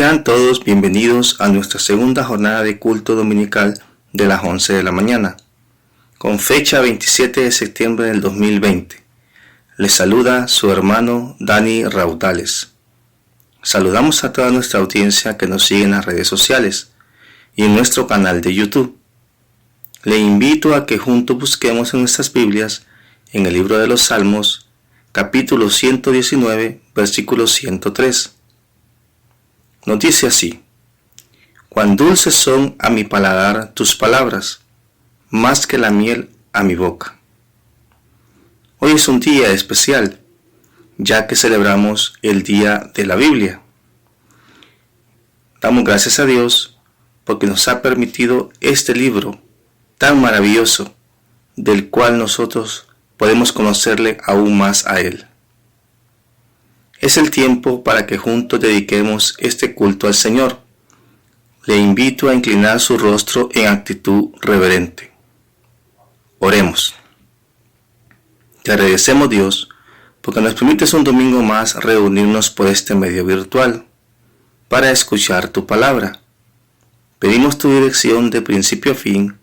Sean todos bienvenidos a nuestra segunda jornada de culto dominical de las 11 de la mañana, con fecha 27 de septiembre del 2020. Les saluda su hermano Dani Raudales. Saludamos a toda nuestra audiencia que nos sigue en las redes sociales y en nuestro canal de YouTube. Le invito a que juntos busquemos en nuestras Biblias, en el libro de los Salmos, capítulo 119, versículo 103. Nos dice así: cuán dulces son a mi paladar tus palabras, más que la miel a mi boca. Hoy es un día especial, ya que celebramos el Día de la Biblia. Damos gracias a Dios porque nos ha permitido este libro tan maravilloso, del cual nosotros podemos conocerle aún más a Él. Es el tiempo para que juntos dediquemos este culto al Señor. Le invito a inclinar su rostro en actitud reverente. Oremos. Te agradecemos, Dios, porque nos permites un domingo más reunirnos por este medio virtual para escuchar tu palabra. Pedimos tu dirección de principio a fin.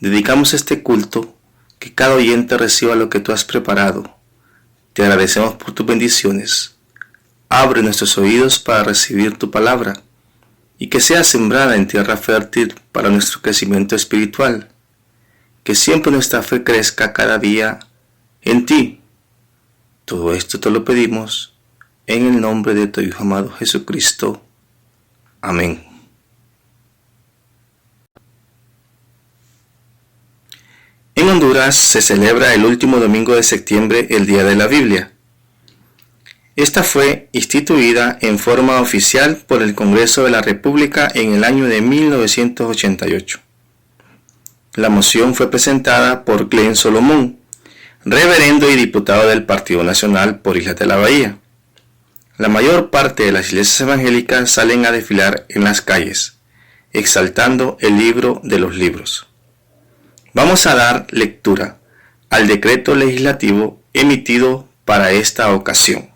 Dedicamos este culto, que cada oyente reciba lo que tú has preparado. Te agradecemos por tus bendiciones. Abre nuestros oídos para recibir tu palabra y que sea sembrada en tierra fértil para nuestro crecimiento espiritual. Que siempre nuestra fe crezca cada día en ti. Todo esto te lo pedimos en el nombre de tu Hijo amado Jesucristo. Amén. En Honduras se celebra el último domingo de septiembre el Día de la Biblia. Esta fue instituida en forma oficial por el Congreso de la República en el año de 1988. La moción fue presentada por Glenn Solomón, reverendo y diputado del Partido Nacional por Islas de la Bahía. La mayor parte de las iglesias evangélicas salen a desfilar en las calles, exaltando el libro de los libros. Vamos a dar lectura al decreto legislativo emitido para esta ocasión.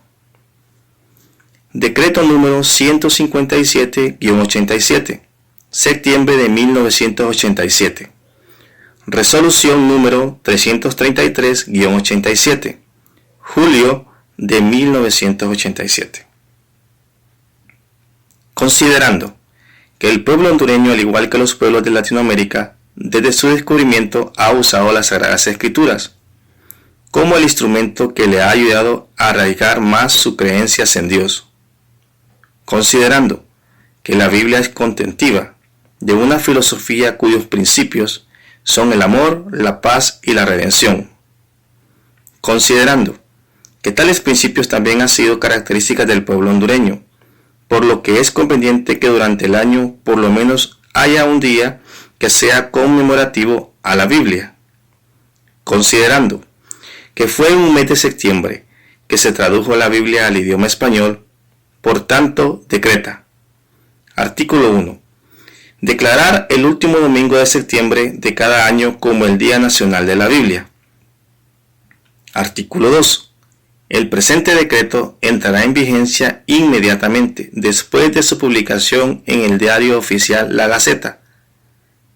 Decreto número 157-87, septiembre de 1987. Resolución número 333-87, julio de 1987. Considerando que el pueblo hondureño, al igual que los pueblos de Latinoamérica, desde su descubrimiento ha usado las Sagradas Escrituras como el instrumento que le ha ayudado a arraigar más sus creencias en Dios. Considerando que la Biblia es contentiva de una filosofía cuyos principios son el amor, la paz y la redención. Considerando que tales principios también han sido características del pueblo hondureño, por lo que es conveniente que durante el año por lo menos haya un día que sea conmemorativo a la Biblia. Considerando que fue en un mes de septiembre que se tradujo la Biblia al idioma español, por tanto, decreta. Artículo 1. Declarar el último domingo de septiembre de cada año como el Día Nacional de la Biblia. Artículo 2. El presente decreto entrará en vigencia inmediatamente después de su publicación en el diario oficial La Gaceta,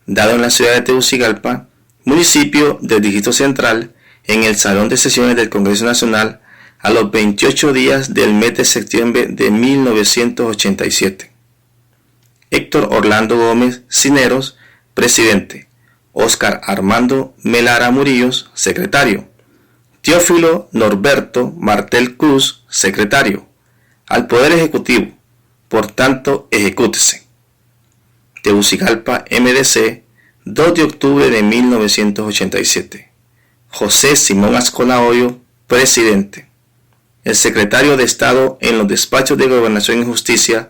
dado en la ciudad de Tegucigalpa, municipio del Distrito Central, en el Salón de Sesiones del Congreso Nacional, a los 28 días del mes de septiembre de 1987. Héctor Orlando Gómez Cineros, presidente. Óscar Armando Melara Murillos, secretario. Teófilo Norberto Martel Cruz, secretario. Al Poder Ejecutivo, por tanto, ejecútese. Tegucigalpa, MDC, 2 de octubre de 1987. José Simón Azcona Hoyo, presidente. El secretario de Estado en los despachos de Gobernación y Justicia,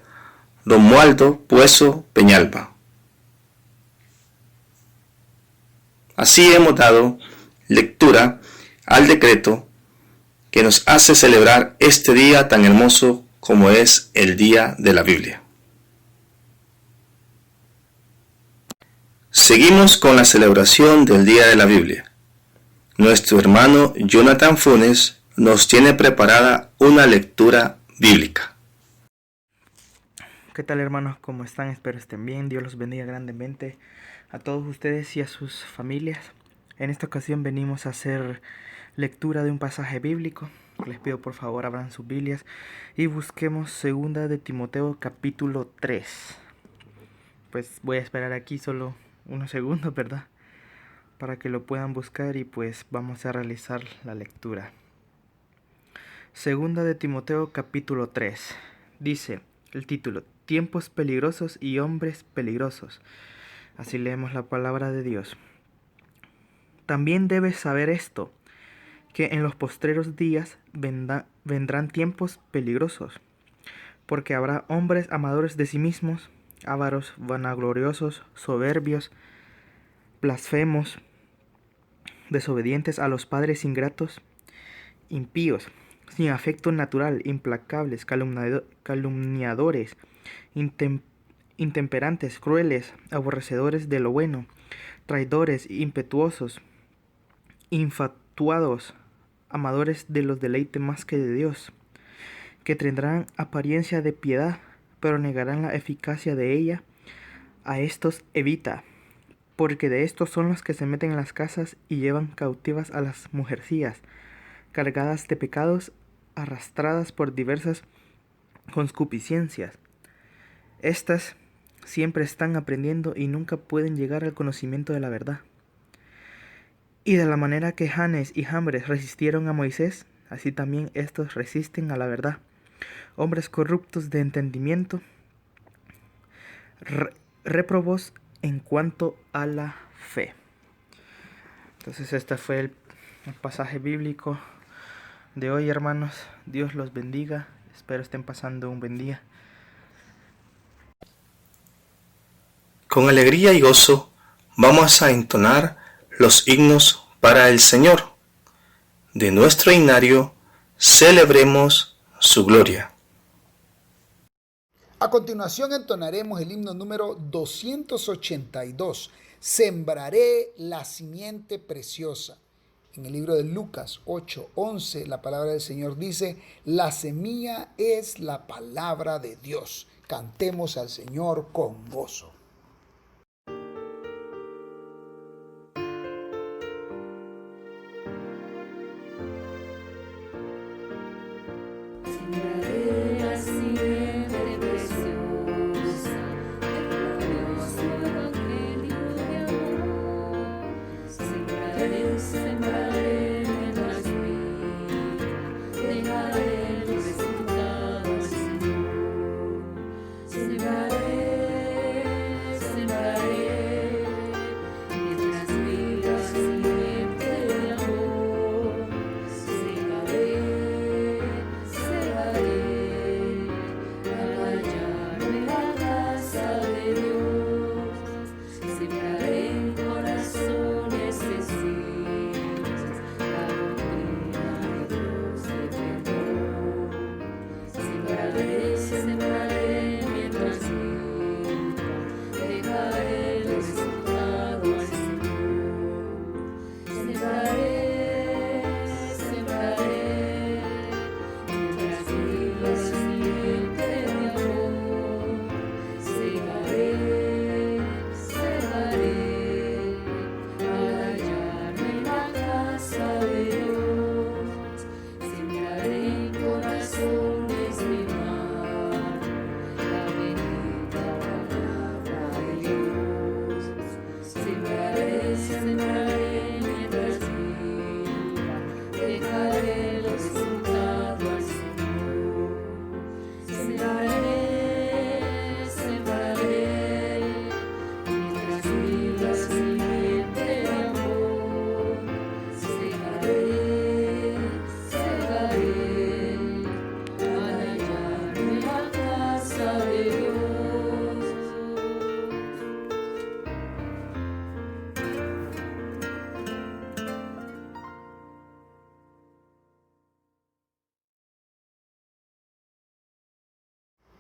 Romualdo Pueso Peñalba. Así hemos dado lectura al decreto que nos hace celebrar este día tan hermoso como es el Día de la Biblia. Seguimos con la celebración del Día de la Biblia. Nuestro hermano Jonathan Funes nos tiene preparada una lectura bíblica. ¿Qué tal, hermanos? ¿Cómo están? Espero estén bien. Dios los bendiga grandemente a todos ustedes y a sus familias. En esta ocasión venimos a hacer lectura de un pasaje bíblico. Les pido por favor abran sus Biblias y busquemos 2 de Timoteo capítulo 3. Pues voy a esperar aquí solo unos segundos, ¿verdad? Para que lo puedan buscar y pues vamos a realizar la lectura. 2 de Timoteo capítulo 3. Dice el título: Tiempos peligrosos y hombres peligrosos. Así leemos la palabra de Dios. También debes saber esto, que en los postreros días vendrán tiempos peligrosos, porque habrá hombres amadores de sí mismos, ávaros, vanagloriosos, soberbios, blasfemos, desobedientes a los padres, ingratos, impíos, sin afecto natural, implacables, calumniadores, intemperantes, crueles, aborrecedores de lo bueno, traidores, impetuosos, infatuados, amadores de los deleites más que de Dios, que tendrán apariencia de piedad, pero negarán la eficacia de ella. A estos evita, porque de estos son los que se meten en las casas y llevan cautivas a las mujercillas, cargadas de pecados, arrastradas por diversas concupiscencias. Estas siempre están aprendiendo y nunca pueden llegar al conocimiento de la verdad. Y de la manera que Janes y Jambres resistieron a Moisés, así también estos resisten a la verdad. Hombres corruptos de entendimiento, réprobos en cuanto a la fe. Entonces este fue el pasaje bíblico de hoy, hermanos. Dios los bendiga. Espero estén pasando un buen día. Con alegría y gozo vamos a entonar los himnos para el Señor. De nuestro himnario celebremos su gloria. A continuación entonaremos el himno número 282, Sembraré la simiente preciosa. En el libro de Lucas 8:11, la palabra del Señor dice: la semilla es la palabra de Dios. Cantemos al Señor con gozo.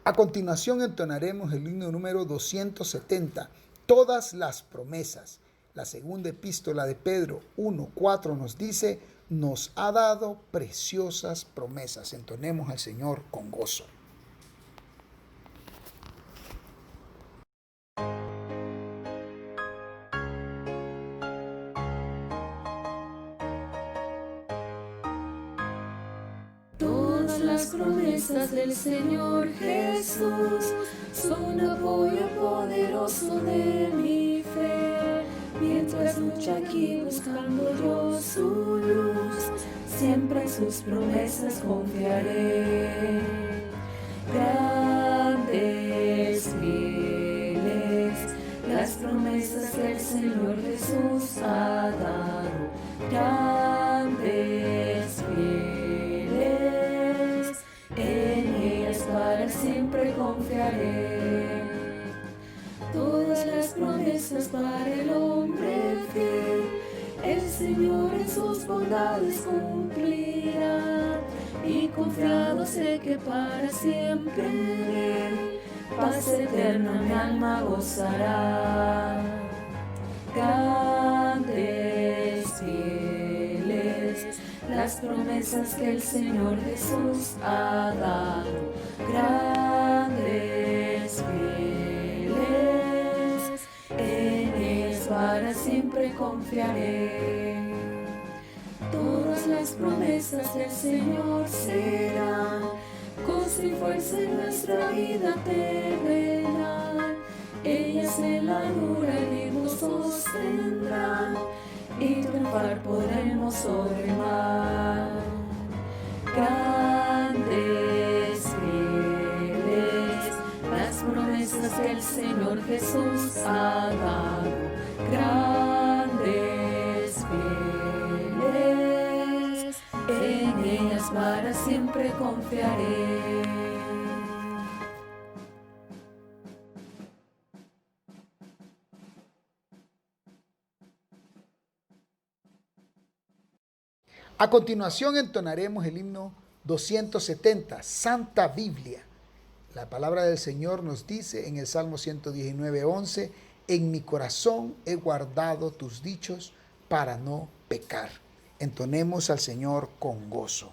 A continuación entonaremos el himno número 270, Todas las promesas. La segunda epístola de Pedro 1:4 nos dice: nos ha dado preciosas promesas. Entonemos al Señor con gozo. las promesas del Señor Jesús son apoyo poderoso de mi fe. Mientras lucho aquí buscando yo su luz, siempre en sus promesas confiaré. Grandes, fieles, las promesas que el Señor Jesús ha dado. Grandes, fieles, en ellas para siempre confiaré. Todas las promesas para el hombre fiel, el Señor en sus bondades cumplirá. Y confiado sé que para siempre en Él, paz eterna mi alma gozará. Grandes, fieles, las promesas que el Señor Jesús ha dado. Grandes, fieles, en ellas para siempre confiaré. Todas las promesas del Señor serán gozo y fuerza en nuestra vida terrena. Ellas en la dura nos sostendrán y triunfar podremos sobre el mar. Grandes, fieles, las promesas que el Señor Jesús ha dado. Grandes, fieles, en ellas para siempre confiaré. A continuación entonaremos el himno 270, Santa Biblia. La palabra del Señor nos dice en el Salmo 119:11, en mi corazón he guardado tus dichos para no pecar. Entonemos al Señor con gozo.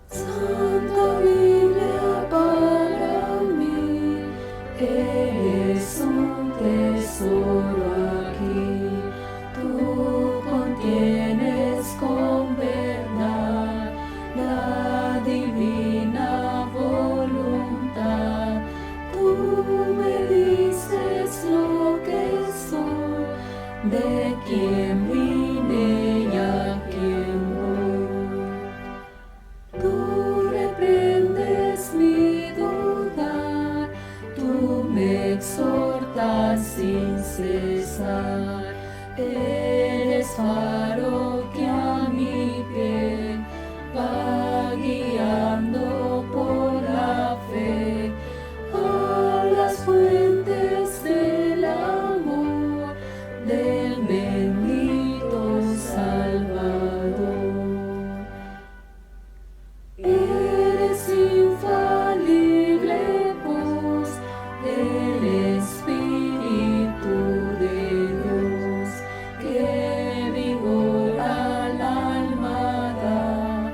Santa Biblia para mí es un tesoro aquí. Tú contienes con verdad la divina voluntad. Tú me dices lo que soy, de quién vine y a quién voy. Tú reprendes mi duda, tú me exhortas sin cesar. Eres faro que a mi pie va guiando por la fe a las fuentes del amor del bendito Salvador. Eres infalible voz del Espíritu de Dios, que vigor al alma da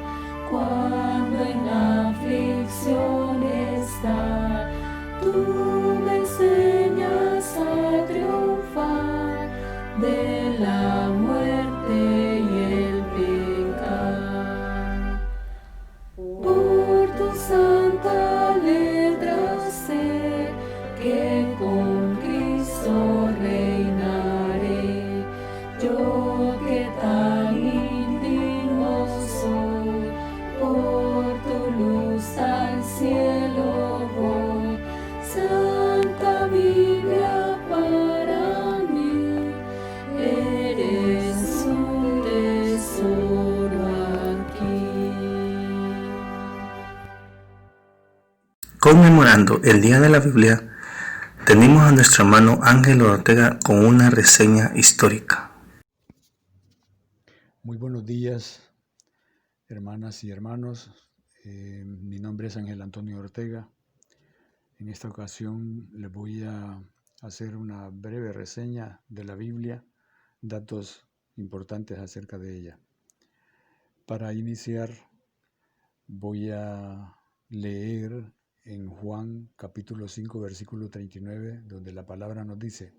cuando en aflicción está. Tú me enseñas a triunfar de la muerte y el pecado. Por tu santa letra sé que con Cristo reinaré. Yo que tan indigno soy, por tu luz al cielo voy. Santa Biblia para mí, eres un tesoro aquí. Conmemorando el Día de la Biblia, tenemos a nuestro hermano Ángel Ortega con una reseña histórica. Muy buenos días, hermanas y hermanos. Mi nombre es Ángel Antonio Ortega. En esta ocasión les voy a hacer una breve reseña de la Biblia, datos importantes acerca de ella. Para iniciar, voy a leer en Juan capítulo 5 versículo 39, donde la palabra nos dice: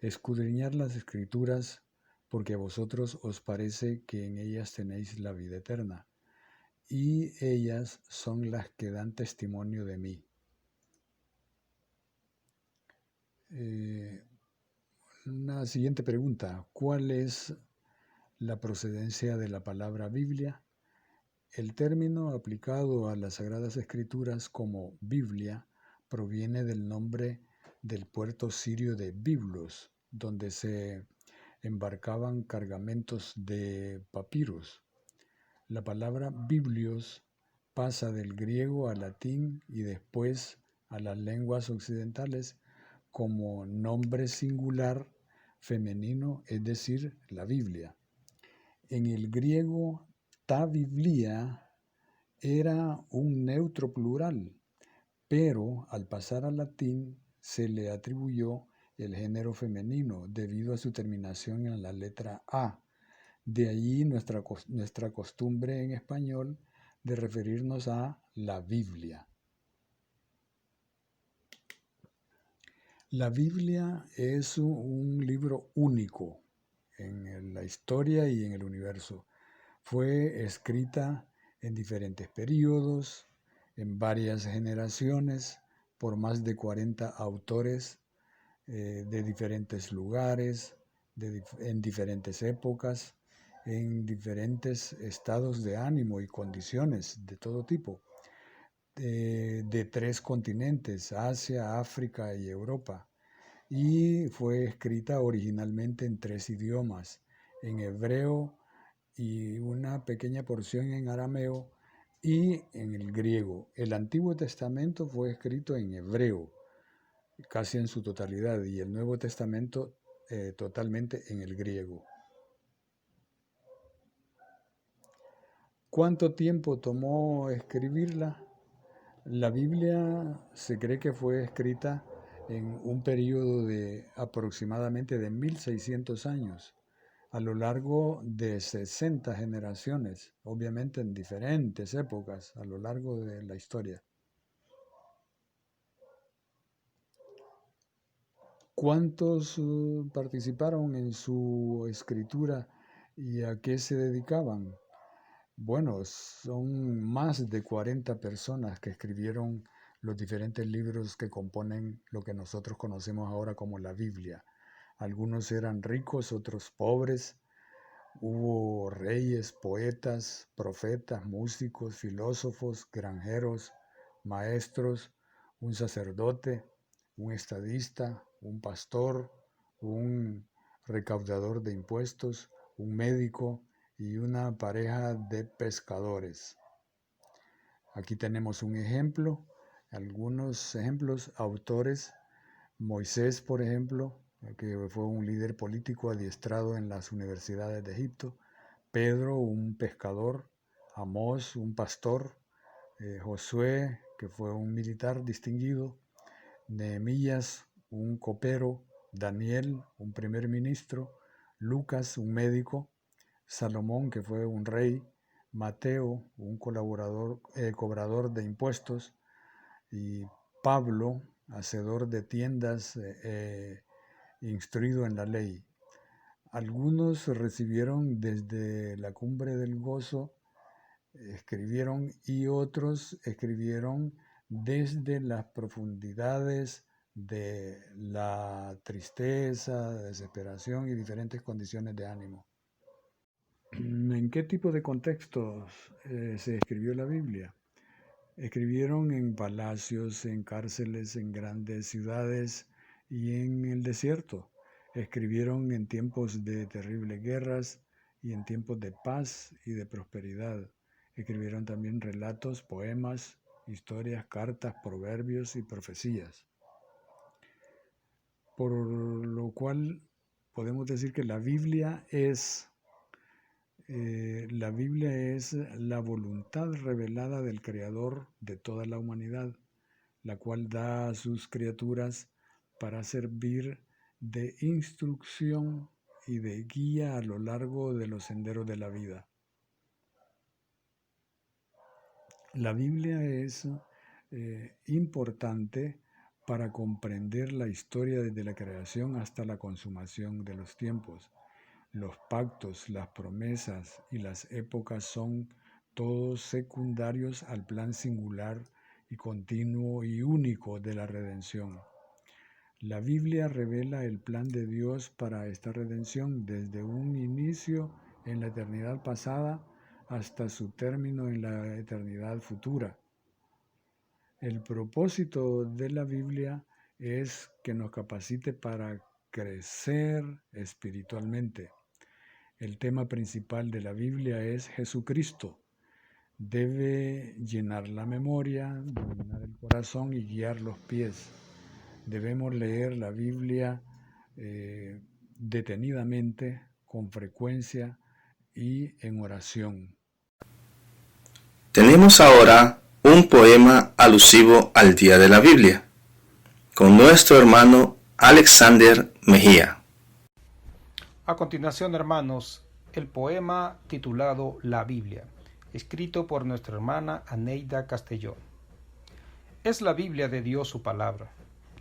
escudriñad las escrituras, porque a vosotros os parece que en ellas tenéis la vida eterna, y ellas son las que dan testimonio de mí. Una siguiente pregunta: ¿cuál es la procedencia de la palabra Biblia? El término aplicado a las Sagradas Escrituras como Biblia proviene del nombre del puerto sirio de Biblos, donde se embarcaban cargamentos de papiros. La palabra biblios pasa del griego al latín y después a las lenguas occidentales como nombre singular femenino, es decir, la Biblia. En el griego, ta biblia era un neutro plural, pero al pasar al latín se le atribuyó el género femenino debido a su terminación en la letra A. De allí nuestra costumbre en español de referirnos a la Biblia. La Biblia es un libro único en la historia y en el universo. Fue escrita en diferentes periodos, en varias generaciones, por más de 40 autores de diferentes lugares, en diferentes épocas, en diferentes estados de ánimo y condiciones de todo tipo, de 3 continentes, Asia, África y Europa, y fue escrita originalmente en 3 idiomas, en hebreo y una pequeña porción en arameo y en el griego. El Antiguo Testamento fue escrito en hebreo, casi en su totalidad, y el Nuevo Testamento totalmente en el griego. ¿Cuánto tiempo tomó escribirla? La Biblia se cree que fue escrita en un periodo de aproximadamente de 1600 años, a lo largo de 60 generaciones, obviamente en diferentes épocas a lo largo de la historia. ¿Cuántos participaron en su escritura y a qué se dedicaban? Bueno, son más de 40 personas que escribieron los diferentes libros que componen lo que nosotros conocemos ahora como la Biblia. Algunos eran ricos, otros pobres. Hubo reyes, poetas, profetas, músicos, filósofos, granjeros, maestros, un sacerdote, un estadista, un pastor, un recaudador de impuestos, un médico y una pareja de pescadores. Aquí tenemos un ejemplo, algunos ejemplos, autores: Moisés, por ejemplo, que fue un líder político adiestrado en las universidades de Egipto; Pedro, un pescador; Amós, un pastor; Josué, que fue un militar distinguido; Nehemías, un copero; Daniel, un primer ministro; Lucas, un médico; Salomón, que fue un rey; Mateo, un cobrador de impuestos; y Pablo, hacedor de tiendas, instruido en la ley. Algunos recibieron desde la cumbre del gozo, escribieron, y otros escribieron desde las profundidades de la tristeza, desesperación y diferentes condiciones de ánimo. ¿En qué tipo de contextos se escribió la Biblia? Escribieron en palacios, en cárceles, en grandes ciudades y en el desierto. Escribieron en tiempos de terribles guerras y en tiempos de paz y de prosperidad. Escribieron también relatos, poemas, historias, cartas, proverbios y profecías. Por lo cual podemos decir que la Biblia es la voluntad revelada del Creador de toda la humanidad, la cual da a sus criaturas para servir de instrucción y de guía a lo largo de los senderos de la vida. La Biblia es importante para comprender la historia desde la creación hasta la consumación de los tiempos. Los pactos, las promesas y las épocas son todos secundarios al plan singular y continuo y único de la redención. La Biblia revela el plan de Dios para esta redención desde un inicio en la eternidad pasada hasta su término en la eternidad futura. El propósito de la Biblia es que nos capacite para crecer espiritualmente. El tema principal de la Biblia es Jesucristo. Debe llenar la memoria, dominar el corazón y guiar los pies. Debemos leer la Biblia detenidamente, con frecuencia y en oración. Tenemos ahora un poema alusivo al Día de la Biblia, con nuestro hermano Alexander Mejía. A continuación, hermanos, el poema titulado La Biblia, escrito por nuestra hermana Aneida Castellón. Es la Biblia de Dios su palabra,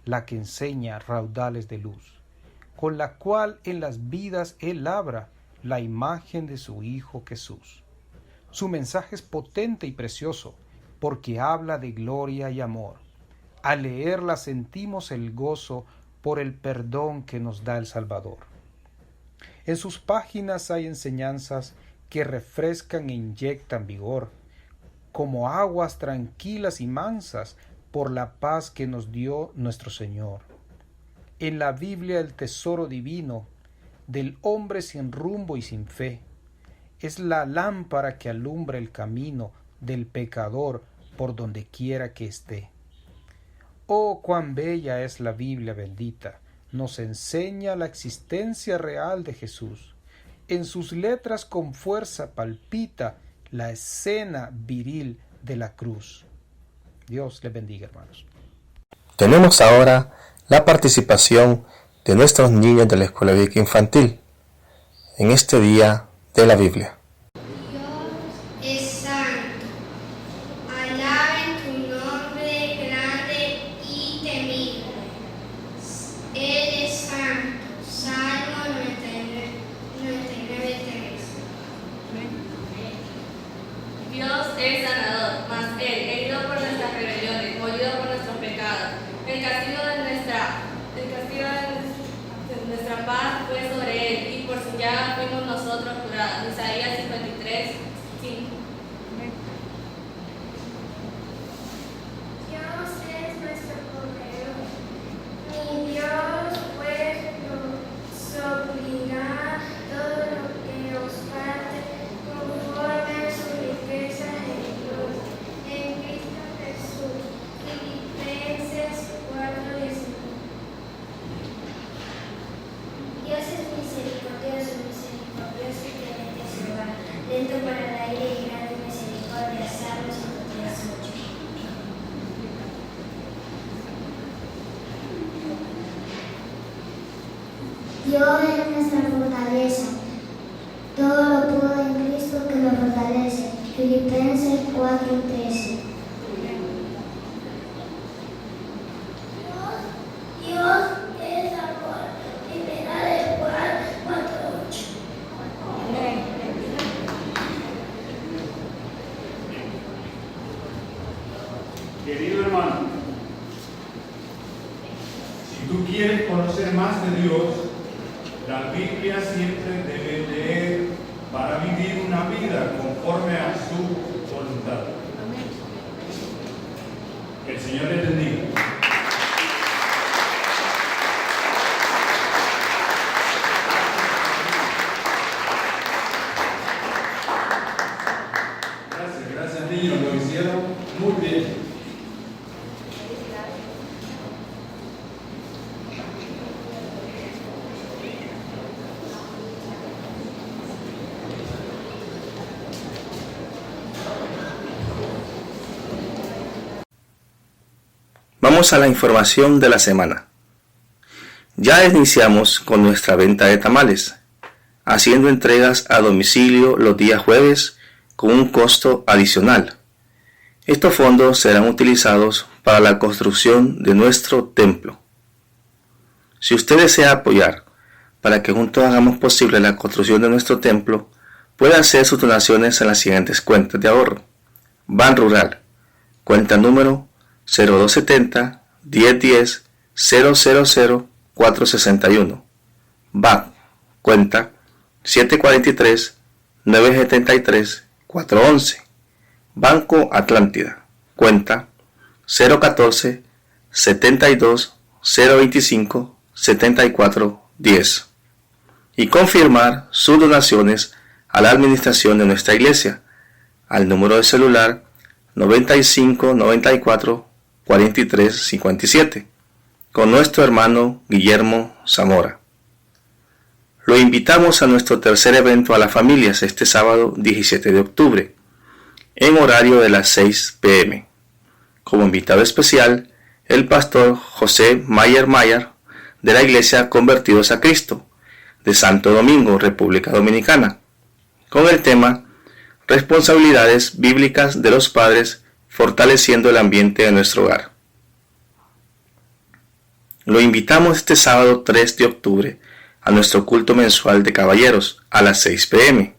la que enseña raudales de luz, con la cual en las vidas Él labra la imagen de su Hijo Jesús. Su mensaje es potente y precioso, porque habla de gloria y amor. Al leerla sentimos el gozo por el perdón que nos da el Salvador. En sus páginas hay enseñanzas que refrescan e inyectan vigor, como aguas tranquilas y mansas por la paz que nos dio nuestro Señor. En la Biblia el tesoro divino del hombre sin rumbo y sin fe es la lámpara que alumbra el camino del pecador por donde quiera que esté. Oh, cuán bella es la Biblia bendita, nos enseña la existencia real de Jesús. En sus letras con fuerza palpita la escena viril de la cruz. Dios les bendiga, hermanos. Tenemos ahora la participación de nuestros niños de la Escuela Bíblica Infantil en este Día de la Biblia. Dios es santo, alaben tu nombre grande y temible. Él es santo, Salmo 99:3. Dios es sanador, mas Él, herido por nuestras rebeliones, molido por nuestros pecados. El castigo de nuestra paz fue sobre Él, y por su llaga fuimos nosotros curados. Isaías 53:5. Dios es nuestro proveedor. Mi Dios pues nos suplirá todo lo que os falte conforme a su riqueza en gloria en Cristo Jesús. Filipenses 4:19. Dios es misericordioso y clemente Jehová, lento para el aire y grande misericordia. Salmos 53:8. Dios es nuestra fortaleza. Todo lo puedo en Cristo que me fortalece. Filipenses 4:13. Dios es amor. Primera de Juan 4:8. Querido hermano, si tú quieres conocer más de Dios, la Biblia siempre debe leer para vivir una vida conforme a su voluntad. Que el Señor les bendiga. Gracias niños, lo hicieron muy bien. Vamos a la información de la semana. Ya iniciamos con nuestra venta de tamales, haciendo entregas a domicilio los días jueves con un costo adicional. Estos fondos serán utilizados para la construcción de nuestro templo. Si usted desea apoyar para que juntos hagamos posible la construcción de nuestro templo, puede hacer sus donaciones en las siguientes cuentas de ahorro. Ban Rural, cuenta número 0270 1010 000 461. BAC, cuenta 743 973 411. Banco Atlántida, cuenta 014 72 025 74 10. Y confirmar sus donaciones a la administración de nuestra iglesia al número de celular 95 94 43 57 con nuestro hermano Guillermo Zamora. Lo invitamos a nuestro tercer evento a las familias este sábado 17 de octubre, en horario de las 6 p.m. Como invitado especial, el pastor José Mayer de la Iglesia Convertidos a Cristo, de Santo Domingo, República Dominicana, con el tema Responsabilidades bíblicas de los padres fortaleciendo el ambiente de nuestro hogar. Lo invitamos este sábado 3 de octubre a nuestro culto mensual de caballeros a las 6 p.m.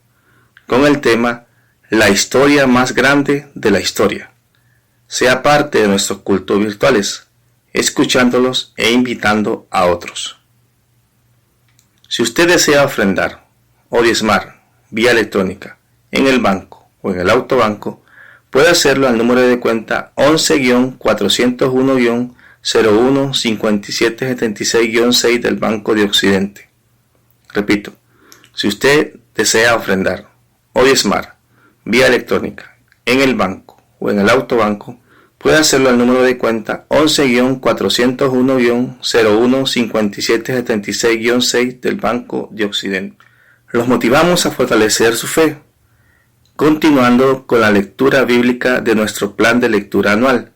con el tema La historia más grande de la historia. Sea parte de nuestros cultos virtuales, escuchándolos e invitando a otros. Si usted desea ofrendar o diezmar vía electrónica en el banco o en el autobanco, puede hacerlo al número de cuenta 11-401-01-5776-6 del Banco de Occidente. Repito, si usted desea ofrendar o diezmar vía electrónica en el banco o en el autobanco, puede hacerlo al número de cuenta 11-401-01-5776-6 del Banco de Occidente. Los motivamos a fortalecer su fe, continuando con la lectura bíblica de nuestro plan de lectura anual.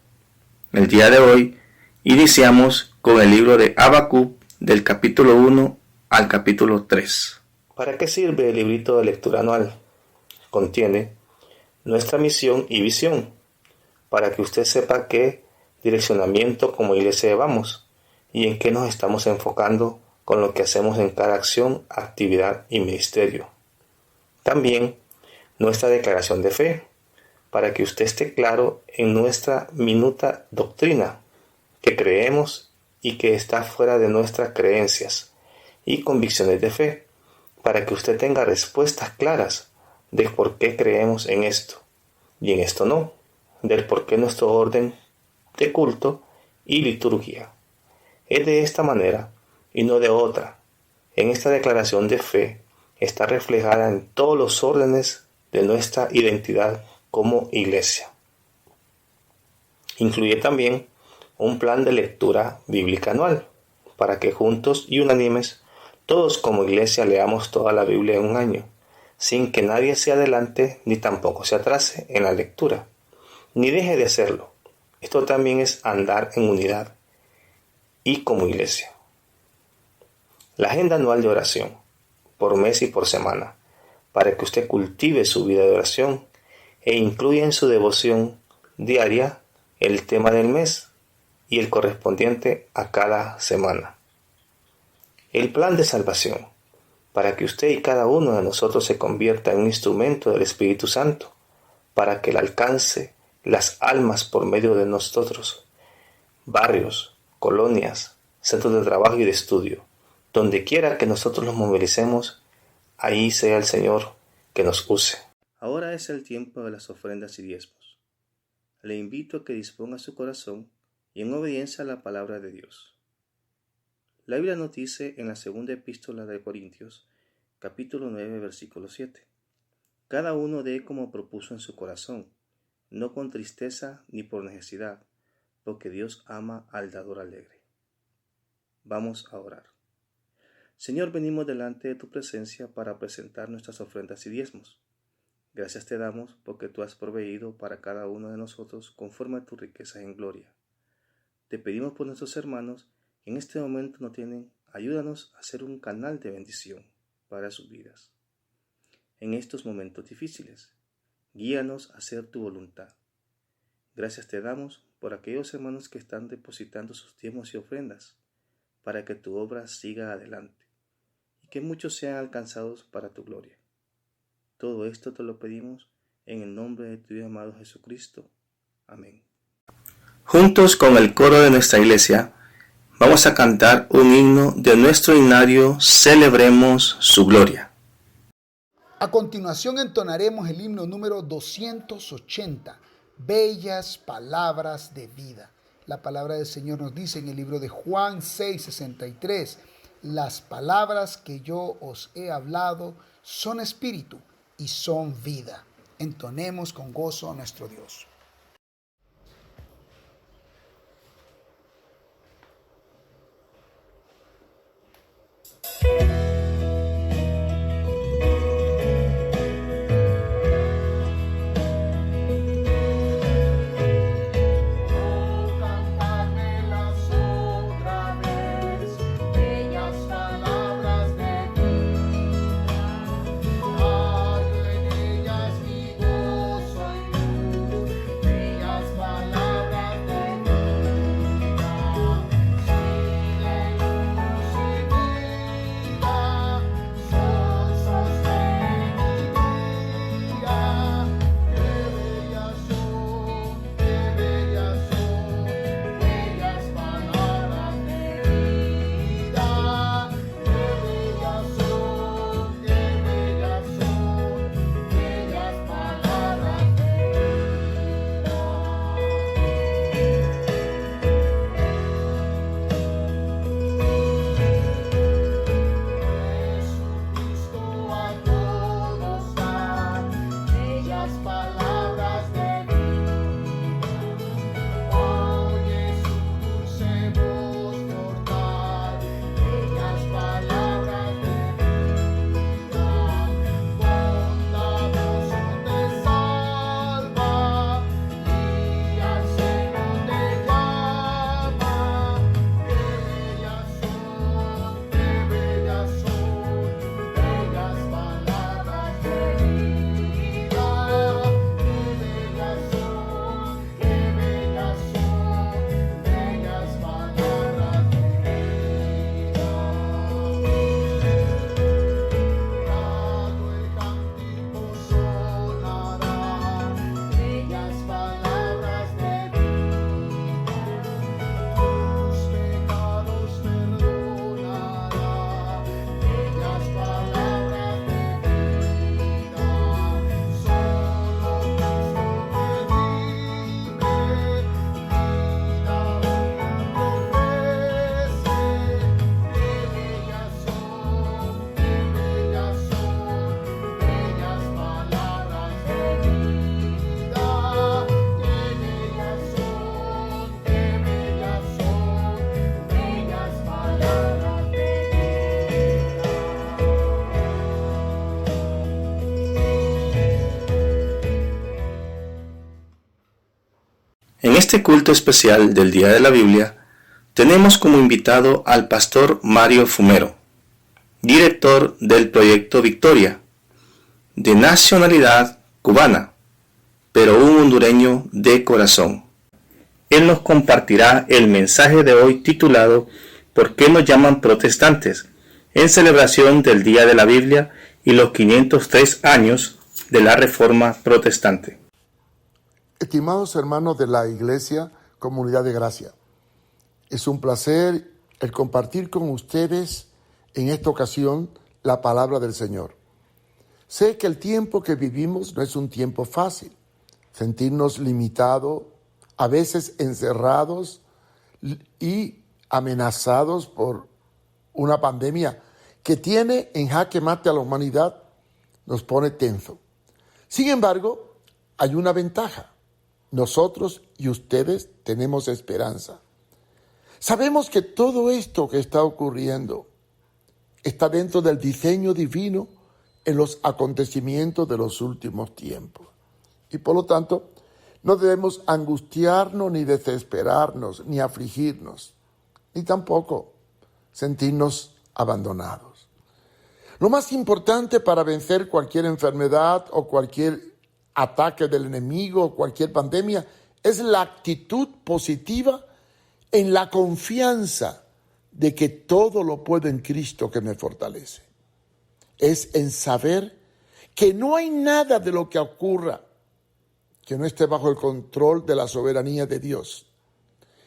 El día de hoy iniciamos con el libro de Habacuc del capítulo 1 al capítulo 3. ¿Para qué sirve el librito de lectura anual? Contiene nuestra misión y visión, para que usted sepa qué direccionamiento como iglesia llevamos y en qué nos estamos enfocando con lo que hacemos en cada acción, actividad y ministerio. También nuestra declaración de fe, para que usted esté claro en nuestra minuta doctrina, que creemos y que está fuera de nuestras creencias y convicciones de fe, para que usted tenga respuestas claras de por qué creemos en esto y en esto no, del por qué nuestro orden de culto y liturgia es de esta manera y no de otra. En esta declaración de fe está reflejada en todos los órdenes de nuestra identidad como iglesia. Incluye también un plan de lectura bíblica anual, para que juntos y unánimes todos como iglesia leamos toda la Biblia en un año, sin que nadie se adelante ni tampoco se atrase en la lectura, ni deje de hacerlo. Esto también es andar en unidad y como iglesia. La agenda anual de oración, por mes y por semana, para que usted cultive su vida de oración e incluya en su devoción diaria el tema del mes y el correspondiente a cada semana. El plan de salvación, para que usted y cada uno de nosotros se convierta en un instrumento del Espíritu Santo, para que Él alcance las almas por medio de nosotros, barrios, colonias, centros de trabajo y de estudio, donde quiera que nosotros los movilicemos, ahí sea el Señor que nos use. Ahora es el tiempo de las ofrendas y diezmos. Le invito a que disponga su corazón y en obediencia a la palabra de Dios. La Biblia nos dice en la segunda epístola de Corintios, capítulo 9, versículo 7. Cada uno dé como propuso en su corazón, no con tristeza ni por necesidad, porque Dios ama al dador alegre. Vamos a orar. Señor, venimos delante de tu presencia para presentar nuestras ofrendas y diezmos. Gracias te damos porque tú has proveído para cada uno de nosotros conforme a tu riqueza en gloria. Te pedimos por nuestros hermanos que en este momento no tienen, ayúdanos a ser un canal de bendición para sus vidas. En estos momentos difíciles, guíanos a hacer tu voluntad. Gracias te damos por aquellos hermanos que están depositando sus diezmos y ofrendas para que tu obra siga adelante y que muchos sean alcanzados para tu gloria. Todo esto te lo pedimos en el nombre de tu Hijo amado Jesucristo. Amén. Juntos con el coro de nuestra iglesia, vamos a cantar un himno de nuestro himnario Celebremos su gloria. A continuación entonaremos el himno número 280, Bellas Palabras de Vida. La palabra del Señor nos dice en el libro de Juan 6:63, las palabras que yo os he hablado son espíritu y son vida. Entonemos con gozo a nuestro Dios. En este culto especial del Día de la Biblia, tenemos como invitado al pastor Mario Fumero, director del Proyecto Victoria, de nacionalidad cubana, pero un hondureño de corazón. Él nos compartirá el mensaje de hoy titulado ¿Por qué nos llaman protestantes?, en celebración del Día de la Biblia y los 503 años de la Reforma Protestante. Estimados hermanos de la Iglesia Comunidad de Gracia, es un placer el compartir con ustedes en esta ocasión la palabra del Señor. Sé que el tiempo que vivimos no es un tiempo fácil. Sentirnos limitados, a veces encerrados y amenazados por una pandemia que tiene en jaque mate a la humanidad, nos pone tenso. Sin embargo, hay una ventaja. Nosotros y ustedes tenemos esperanza. Sabemos que todo esto que está ocurriendo está dentro del diseño divino en los acontecimientos de los últimos tiempos. Y por lo tanto, no debemos angustiarnos, ni desesperarnos, ni afligirnos, ni tampoco sentirnos abandonados. Lo más importante para vencer cualquier enfermedad o cualquier ataque del enemigo o cualquier pandemia es la actitud positiva en la confianza de que todo lo puedo en Cristo que me fortalece. Es en saber que no hay nada de lo que ocurra que no esté bajo el control de la soberanía de Dios.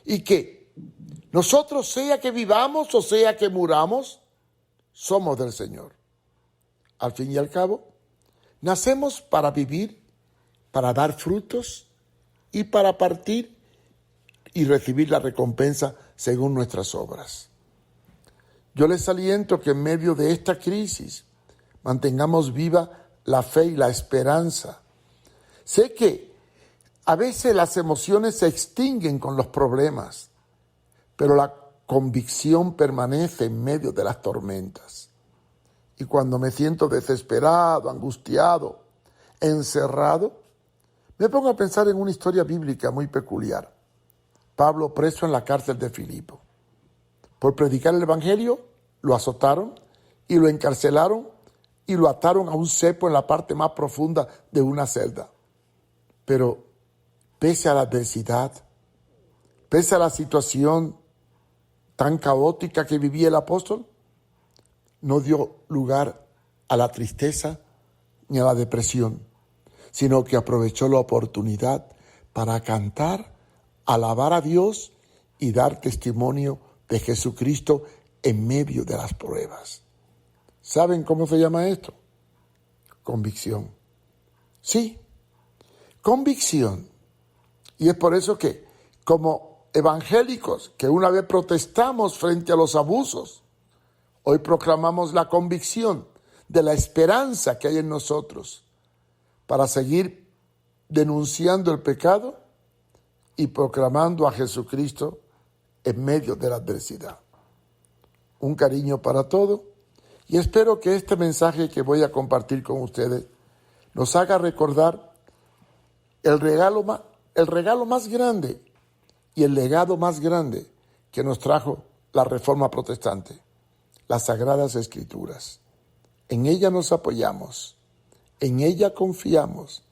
Y que nosotros, sea que vivamos o sea que muramos, somos del Señor. Al fin y al cabo, nacemos para vivir, para dar frutos y para partir y recibir la recompensa según nuestras obras. Yo les aliento que en medio de esta crisis mantengamos viva la fe y la esperanza. Sé que a veces las emociones se extinguen con los problemas, pero la convicción permanece en medio de las tormentas. Y cuando me siento desesperado, angustiado, encerrado, me pongo a pensar en una historia bíblica muy peculiar. Pablo, preso en la cárcel de Filipo. Por predicar el evangelio, lo azotaron y lo encarcelaron y lo ataron a un cepo en la parte más profunda de una celda. Pero pese a la adversidad, pese a la situación tan caótica que vivía el apóstol, no dio lugar a la tristeza ni a la depresión, sino que aprovechó la oportunidad para cantar, alabar a Dios y dar testimonio de Jesucristo en medio de las pruebas. ¿Saben cómo se llama esto? Convicción. Sí, convicción. Y es por eso que, como evangélicos, que una vez protestamos frente a los abusos, hoy proclamamos la convicción de la esperanza que hay en nosotros para seguir denunciando el pecado y proclamando a Jesucristo en medio de la adversidad. Un cariño para todos y espero que este mensaje que voy a compartir con ustedes nos haga recordar el regalo más grande y el legado más grande que nos trajo la Reforma Protestante, las Sagradas Escrituras. En ella nos apoyamos, en ella confiamos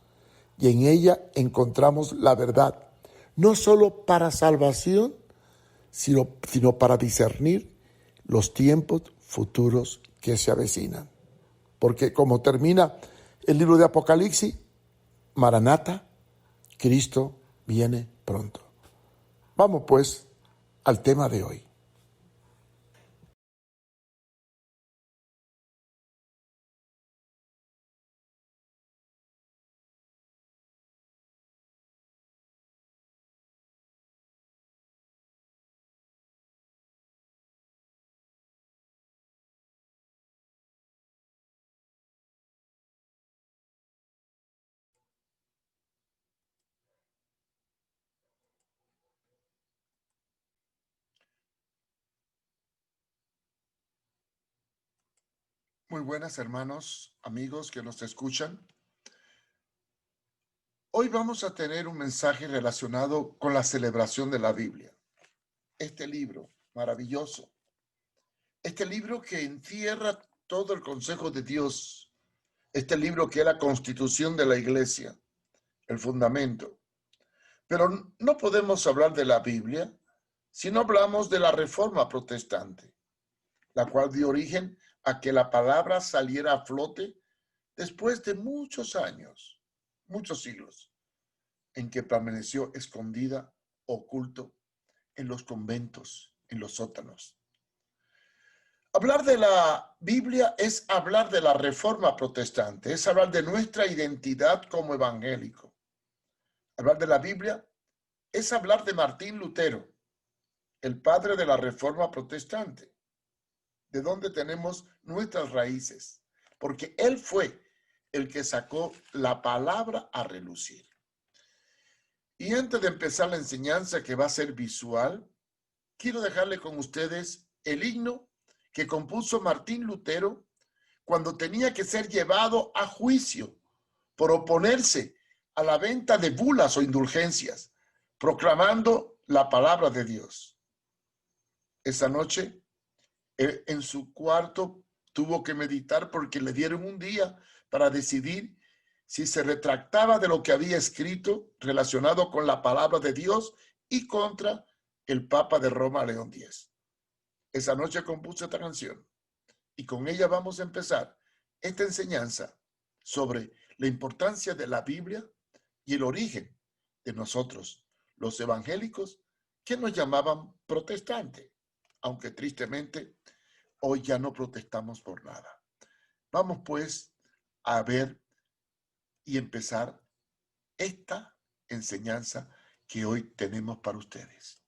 y en ella encontramos la verdad, no solo para salvación, sino para discernir los tiempos futuros que se avecinan. Porque como termina el libro de Apocalipsis, Maranata, Cristo viene pronto. Vamos pues al tema de hoy. Muy buenas, hermanos, amigos que nos escuchan. Hoy vamos a tener un mensaje relacionado con la celebración de la Biblia. Este libro maravilloso, este libro que encierra todo el consejo de Dios, este libro que es la constitución de la iglesia, el fundamento. Pero no podemos hablar de la Biblia si no hablamos de la Reforma Protestante, la cual dio origen a que la palabra saliera a flote después de muchos años, muchos siglos, en que permaneció escondida, oculto, en los conventos, en los sótanos. Hablar de la Biblia es hablar de la Reforma Protestante, es hablar de nuestra identidad como evangélico. Hablar de la Biblia es hablar de Martín Lutero, el padre de la Reforma Protestante, de donde tenemos nuestras raíces, porque él fue el que sacó la palabra a relucir. Y antes de empezar la enseñanza, que va a ser visual, quiero dejarle con ustedes el himno que compuso Martín Lutero cuando tenía que ser llevado a juicio por oponerse a la venta de bulas o indulgencias, proclamando la palabra de Dios. Esa noche, en su cuarto, tuvo que meditar porque le dieron un día para decidir si se retractaba de lo que había escrito relacionado con la palabra de Dios y contra el Papa de Roma, León X. Esa noche compuse esta canción y con ella vamos a empezar esta enseñanza sobre la importancia de la Biblia y el origen de nosotros, los evangélicos, que nos llamaban protestantes, aunque tristemente hoy ya no protestamos por nada. Vamos pues a ver y empezar esta enseñanza que hoy tenemos para ustedes.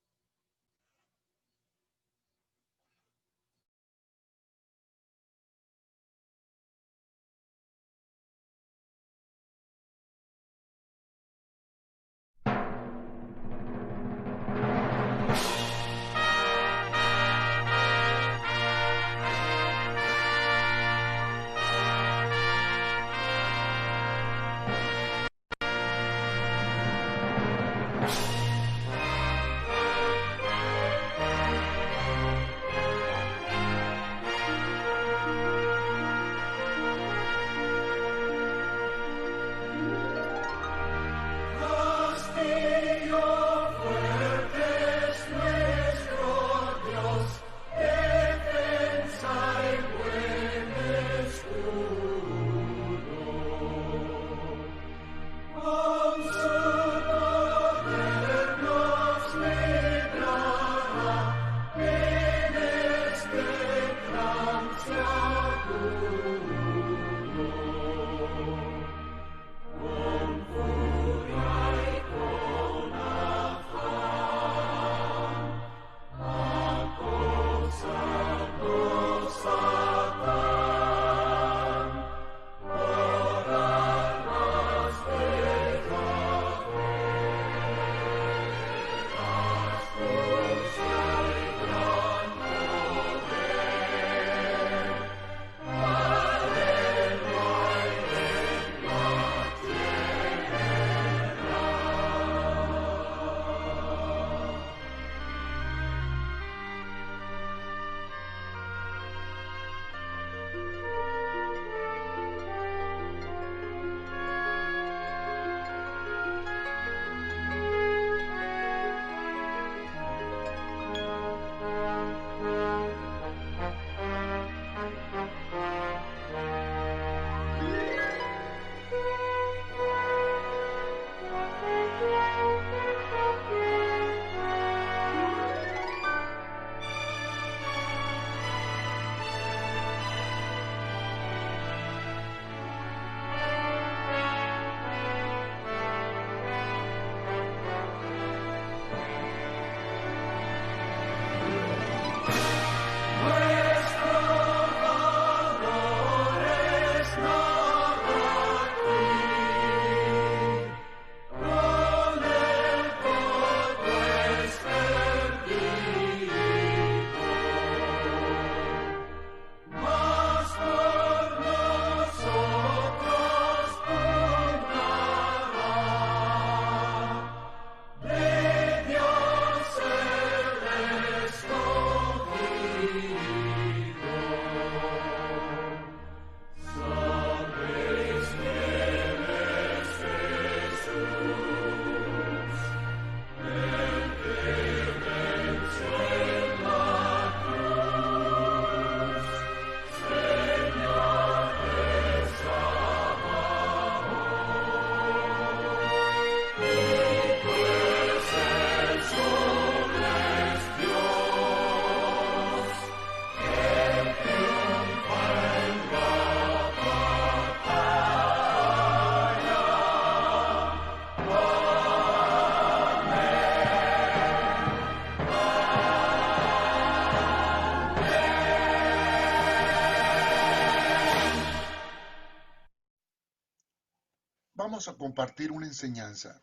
Vamos a compartir una enseñanza.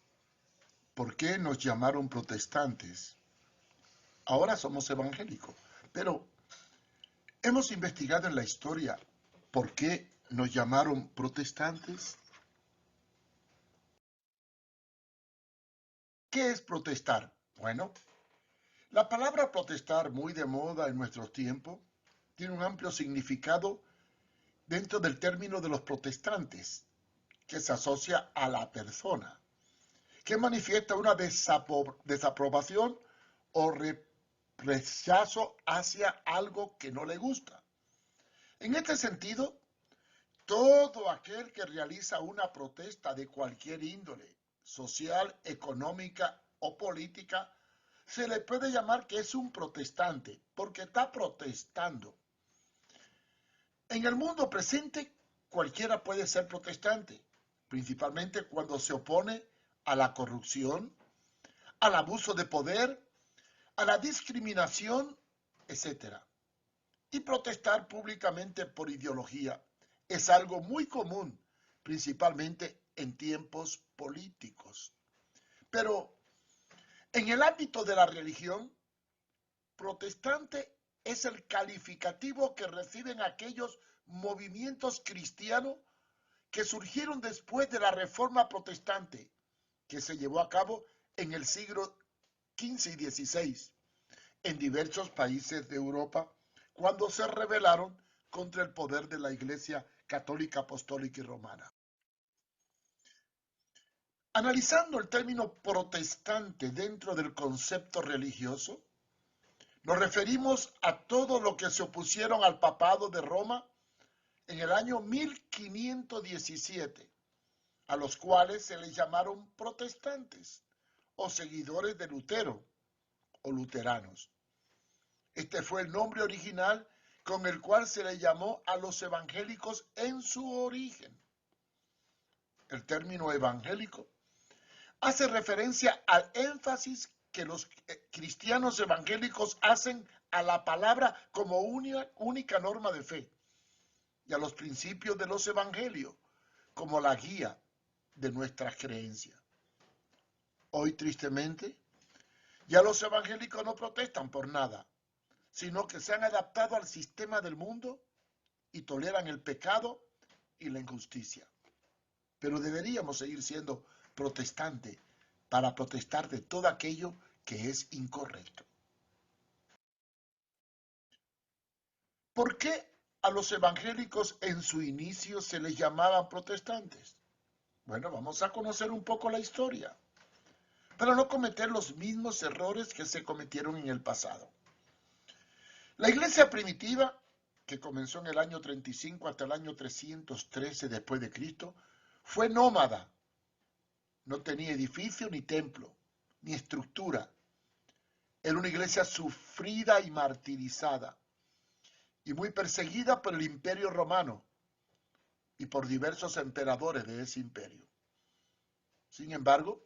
¿Por qué nos llamaron protestantes? Ahora somos evangélicos, pero hemos investigado en la historia por qué nos llamaron protestantes. ¿Qué es protestar? Bueno, la palabra protestar, muy de moda en nuestros tiempos, tiene un amplio significado dentro del término de los protestantes, que se asocia a la persona, que manifiesta una desaprobación o rechazo hacia algo que no le gusta. En este sentido, todo aquel que realiza una protesta de cualquier índole, social, económica o política, se le puede llamar que es un protestante, porque está protestando. En el mundo presente, cualquiera puede ser protestante, principalmente cuando se opone a la corrupción, al abuso de poder, a la discriminación, etc. Y protestar públicamente por ideología es algo muy común, principalmente en tiempos políticos. Pero en el ámbito de la religión, protestante es el calificativo que reciben aquellos movimientos cristianos que surgieron después de la Reforma Protestante, que se llevó a cabo en el siglo XV y XVI en diversos países de Europa, cuando se rebelaron contra el poder de la Iglesia Católica, Apostólica y Romana. Analizando el término protestante dentro del concepto religioso, nos referimos a todo lo que se opusieron al papado de Roma en el año 1517, a los cuales se les llamaron protestantes o seguidores de Lutero o luteranos. Este fue el nombre original con el cual se le llamó a los evangélicos en su origen. El término evangélico hace referencia al énfasis que los cristianos evangélicos hacen a la palabra como única norma de fe y a los principios de los evangelios como la guía de nuestras creencias. Hoy, tristemente, ya los evangélicos no protestan por nada, sino que se han adaptado al sistema del mundo y toleran el pecado y la injusticia. Pero deberíamos seguir siendo protestantes para protestar de todo aquello que es incorrecto. ¿Por qué a los evangélicos en su inicio se les llamaban protestantes? Bueno, vamos a conocer un poco la historia, para no cometer los mismos errores que se cometieron en el pasado. La iglesia primitiva, que comenzó en el año 35 hasta el año 313 después de Cristo, fue nómada. No tenía edificio ni templo, ni estructura. Era una iglesia sufrida y martirizada, y muy perseguida por el Imperio Romano y por diversos emperadores de ese imperio. Sin embargo,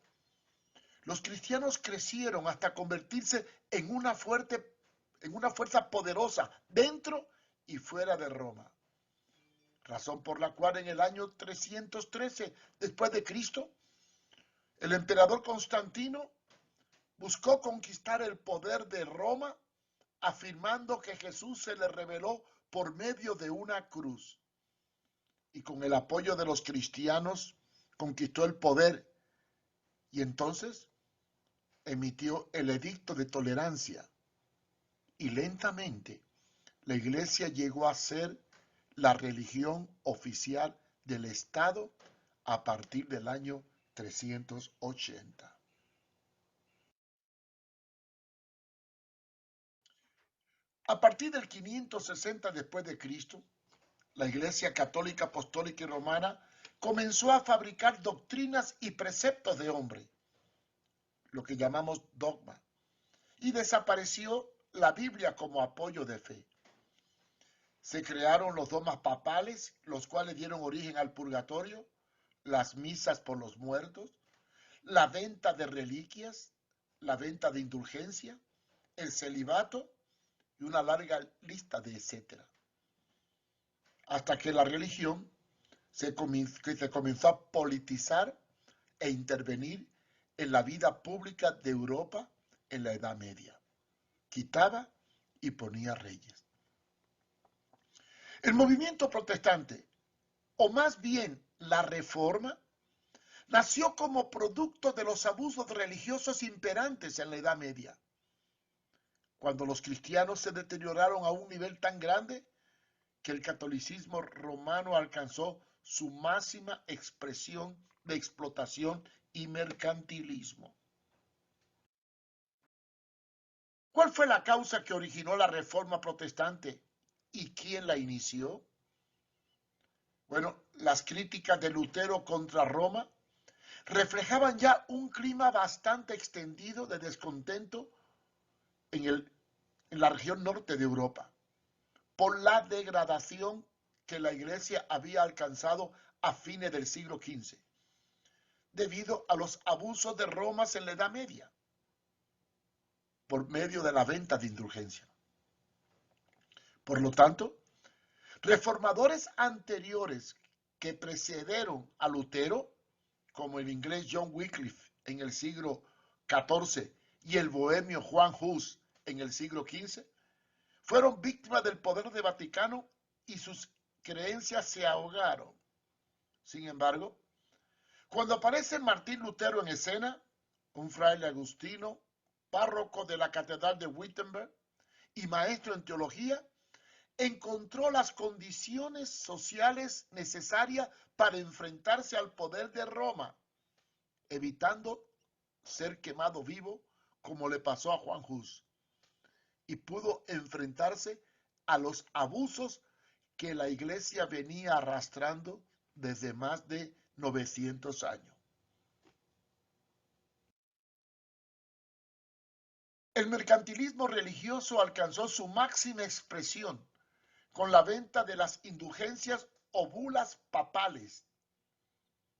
los cristianos crecieron hasta convertirse en una fuerza poderosa dentro y fuera de Roma. Razón por la cual en el año 313 después de Cristo, el emperador Constantino buscó conquistar el poder de Roma, afirmando que Jesús se le reveló por medio de una cruz. Y con el apoyo de los cristianos conquistó el poder y entonces emitió el edicto de tolerancia. Y lentamente la iglesia llegó a ser la religión oficial del Estado a partir del año 380. A partir del 560 después de Cristo, la Iglesia Católica, Apostólica y Romana comenzó a fabricar doctrinas y preceptos de hombre, lo que llamamos dogma, y desapareció la Biblia como apoyo de fe. Se crearon los dogmas papales, los cuales dieron origen al purgatorio, las misas por los muertos, la venta de reliquias, la venta de indulgencia, el celibato y una larga lista de etcétera. Hasta que la religión se comenzó a politizar e intervenir en la vida pública de Europa en la Edad Media. Quitaba y ponía reyes. El movimiento protestante, o más bien la Reforma, nació como producto de los abusos religiosos imperantes en la Edad Media, cuando los cristianos se deterioraron a un nivel tan grande que el catolicismo romano alcanzó su máxima expresión de explotación y mercantilismo. ¿Cuál fue la causa que originó la Reforma Protestante y quién la inició? Bueno, las críticas de Lutero contra Roma reflejaban ya un clima bastante extendido de descontento en la región norte de Europa por la degradación que la Iglesia había alcanzado a fines del siglo XV, debido a los abusos de Roma en la Edad Media, por medio de la venta de indulgencia. Por lo tanto, reformadores anteriores que precedieron a Lutero, como el inglés John Wycliffe en el siglo XIV y el bohemio Juan Hus en el siglo XV, fueron víctimas del poder de Vaticano y sus creencias se ahogaron. Sin embargo, cuando aparece Martín Lutero en escena, un fraile agustino, párroco de la Catedral de Wittenberg y maestro en teología, encontró las condiciones sociales necesarias para enfrentarse al poder de Roma, evitando ser quemado vivo como le pasó a Juan Hus, y pudo enfrentarse a los abusos que la Iglesia venía arrastrando desde más de 900 años. El mercantilismo religioso alcanzó su máxima expresión con la venta de las indulgencias o bulas papales,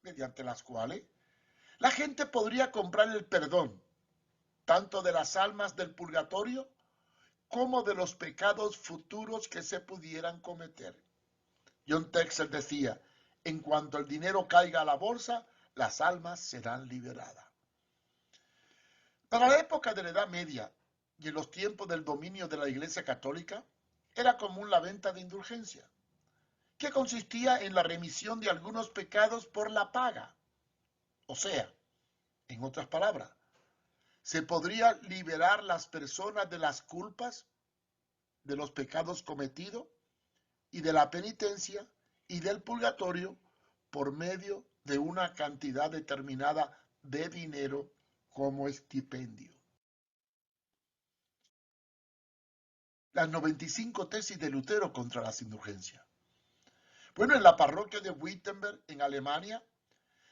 mediante las cuales la gente podría comprar el perdón, tanto de las almas del purgatorio como de los pecados futuros que se pudieran cometer. John Texel decía, en cuanto el dinero caiga a la bolsa, las almas serán liberadas. Para la época de la Edad Media y en los tiempos del dominio de la Iglesia Católica, era común la venta de indulgencia, que consistía en la remisión de algunos pecados por la paga. O sea, en otras palabras, se podría liberar las personas de las culpas, de los pecados cometidos y de la penitencia y del purgatorio por medio de una cantidad determinada de dinero como estipendio. Las 95 tesis de Lutero contra las indulgencias. Bueno, en la parroquia de Wittenberg, en Alemania,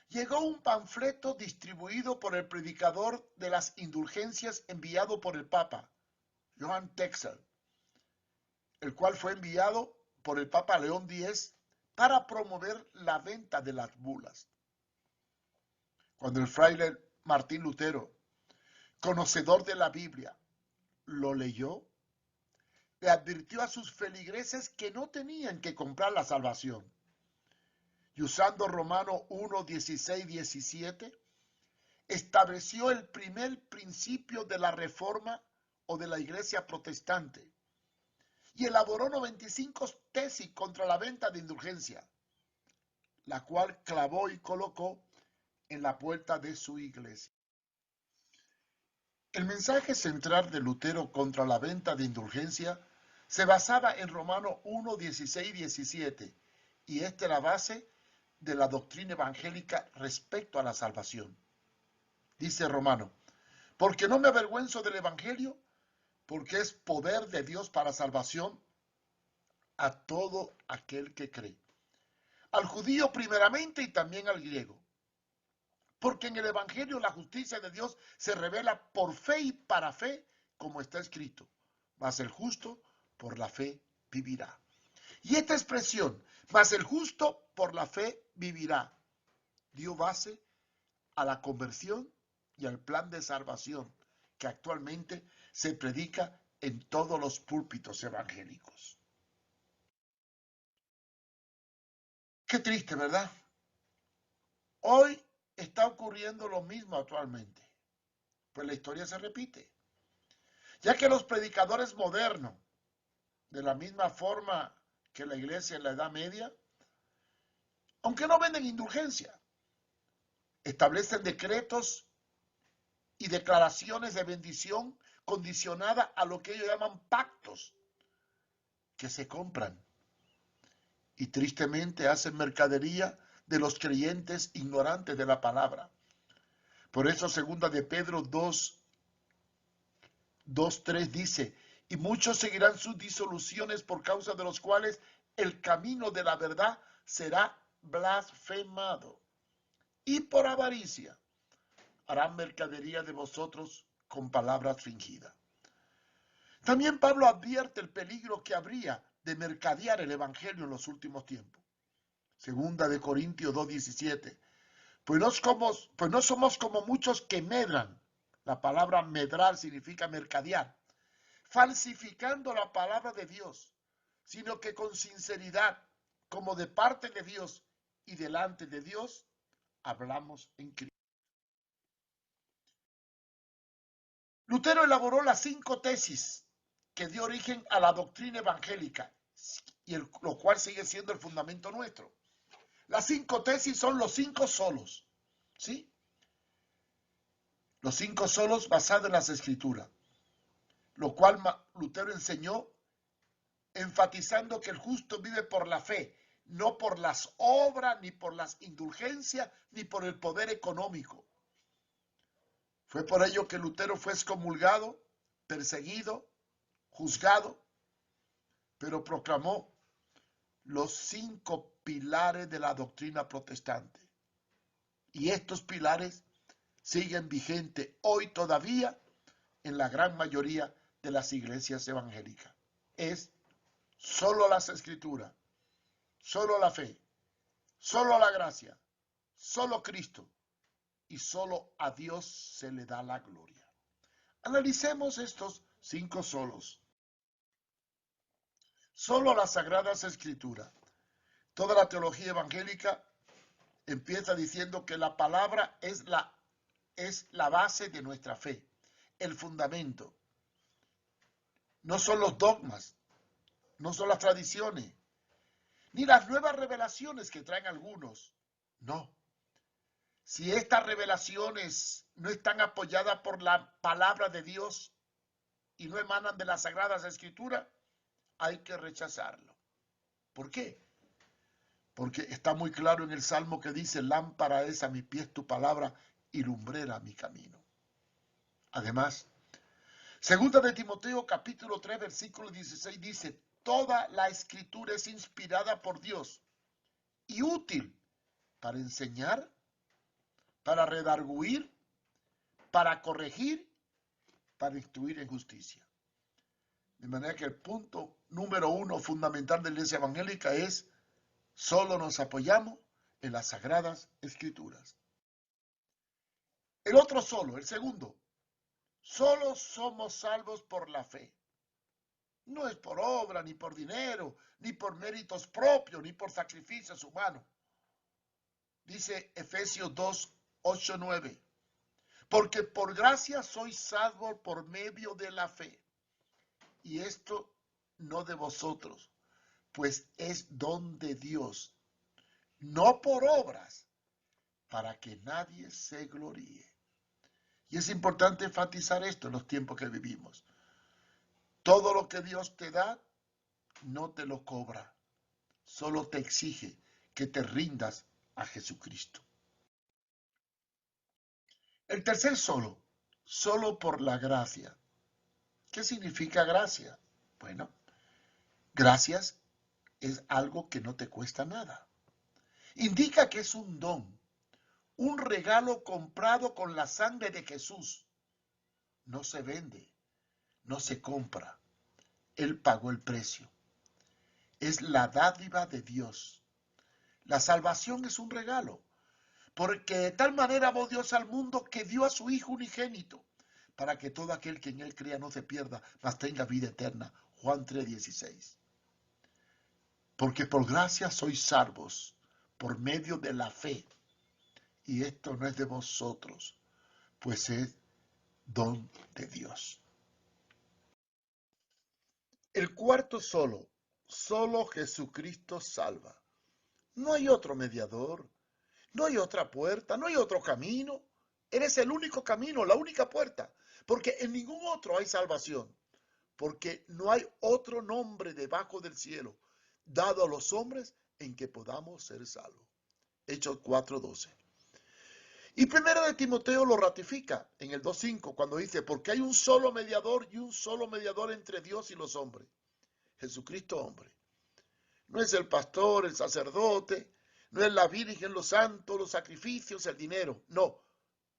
llegó un panfleto distribuido por el predicador de las indulgencias enviado por el Papa, Johann Texel, el cual fue enviado por el Papa León X para promover la venta de las bulas. Cuando el fraile Martín Lutero, conocedor de la Biblia, lo leyó, le advirtió a sus feligreses que no tenían que comprar la salvación. Y usando Romano 1, 16, 17, estableció el primer principio de la Reforma o de la Iglesia protestante y elaboró 95 tesis contra la venta de indulgencia, la cual clavó y colocó en la puerta de su iglesia. El mensaje central de Lutero contra la venta de indulgencia se basaba en Romano 1, 16, 17, y esta es la base de la doctrina evangélica respecto a la salvación. Dice Romano, porque no me avergüenzo del evangelio, porque es poder de Dios para salvación a todo aquel que cree, al judío primeramente y también al griego. Porque en el evangelio la justicia de Dios se revela por fe y para fe, como está escrito, mas el justo por la fe vivirá. Y esta expresión, mas el justo por la fe vivirá, dio base a la conversión y al plan de salvación que actualmente se predica en todos los púlpitos evangélicos. Qué triste, ¿verdad? Hoy está ocurriendo lo mismo actualmente, pues la historia se repite, ya que los predicadores modernos, de la misma forma que la iglesia en la Edad Media, aunque no venden indulgencia, establecen decretos y declaraciones de bendición condicionadas a lo que ellos llaman pactos, que se compran y tristemente hacen mercadería de los creyentes ignorantes de la palabra. Por eso segunda de Pedro 2:3 dice, y muchos seguirán sus disoluciones por causa de los cuales el camino de la verdad será blasfemado. Y por avaricia harán mercadería de vosotros con palabras fingidas. También Pablo advierte el peligro que habría de mercadear el evangelio en los últimos tiempos. Segunda de Corintios 2:17. Pues no somos como muchos que medran. La palabra medrar significa mercadear, falsificando la palabra de Dios, sino que con sinceridad, como de parte de Dios y delante de Dios, hablamos en Cristo. Lutero elaboró las 5 tesis que dio origen a la doctrina evangélica, y lo cual sigue siendo el fundamento nuestro. Las 5 tesis son los 5 solos, ¿sí? Los 5 solos basados en las Escrituras, lo cual Lutero enseñó enfatizando que el justo vive por la fe, no por las obras, ni por las indulgencias, ni por el poder económico. Fue por ello que Lutero fue excomulgado, perseguido, juzgado, pero proclamó los 5 pilares de la doctrina protestante. Y estos pilares siguen vigentes hoy todavía en la gran mayoría de las iglesias evangélicas. Es solo las Escrituras, solo la fe, solo la gracia, solo Cristo, y solo a Dios se le da la gloria. Analicemos estos 5 solos. Solo las Sagradas Escrituras. Toda la teología evangélica empieza diciendo que la palabra es la base de nuestra fe, el fundamento. No son los dogmas, no son las tradiciones, ni las nuevas revelaciones que traen algunos. No. Si estas revelaciones no están apoyadas por la palabra de Dios y no emanan de las Sagradas Escrituras, hay que rechazarlo. ¿Por qué? Porque está muy claro en el Salmo que dice, lámpara es a mis pies tu palabra y lumbrera mi camino. Además, segunda de Timoteo capítulo 3 versículo 16 dice, toda la Escritura es inspirada por Dios y útil para enseñar, para redarguir, para corregir, para instruir en justicia. De manera que el punto número 1 fundamental de la iglesia evangélica es, solo nos apoyamos en las Sagradas Escrituras. El otro solo, el segundo, solo somos salvos por la fe. No es por obra, ni por dinero, ni por méritos propios, ni por sacrificios humanos. Dice Efesios 2, 8, 9. Porque por gracia sois salvos por medio de la fe. Y esto no de vosotros, pues es don de Dios, no por obras, para que nadie se gloríe. Y es importante enfatizar esto en los tiempos que vivimos. Todo lo que Dios te da, no te lo cobra, solo te exige que te rindas a Jesucristo. El tercer solo por la gracia. ¿Qué significa gracia? Bueno, gracias es algo que no te cuesta nada. Indica que es un don, un regalo comprado con la sangre de Jesús. No se vende, no se compra. Él pagó el precio. Es la dádiva de Dios. La salvación es un regalo, porque de tal manera amó Dios al mundo que dio a su Hijo unigénito, para que todo aquel que en él crea no se pierda, mas tenga vida eterna. Juan 3:16. Porque por gracia sois salvos, por medio de la fe. Y esto no es de vosotros, pues es don de Dios. El cuarto solo Jesucristo salva. No hay otro mediador, no hay otra puerta, no hay otro camino. Eres el único camino, la única puerta, porque en ningún otro hay salvación, porque no hay otro nombre debajo del cielo dado a los hombres en que podamos ser salvos. Hechos 4:12. Y primero de Timoteo lo ratifica en el 2:5 cuando dice, porque hay un solo mediador y un solo mediador entre Dios y los hombres, Jesucristo hombre. No es el pastor, el sacerdote, no es la Virgen, los santos, los sacrificios, el dinero. No,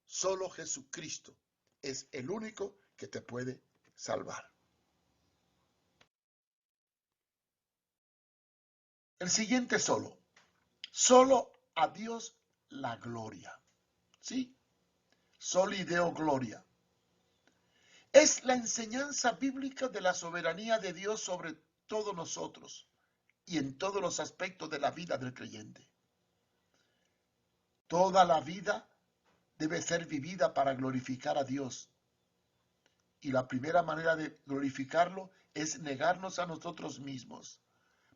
solo Jesucristo es el único que te puede salvar. El siguiente solo a Dios la gloria. ¿Sí? Soli Deo gloria. Es la enseñanza bíblica de la soberanía de Dios sobre todos nosotros y en todos los aspectos de la vida del creyente. Toda la vida debe ser vivida para glorificar a Dios. Y la primera manera de glorificarlo es negarnos a nosotros mismos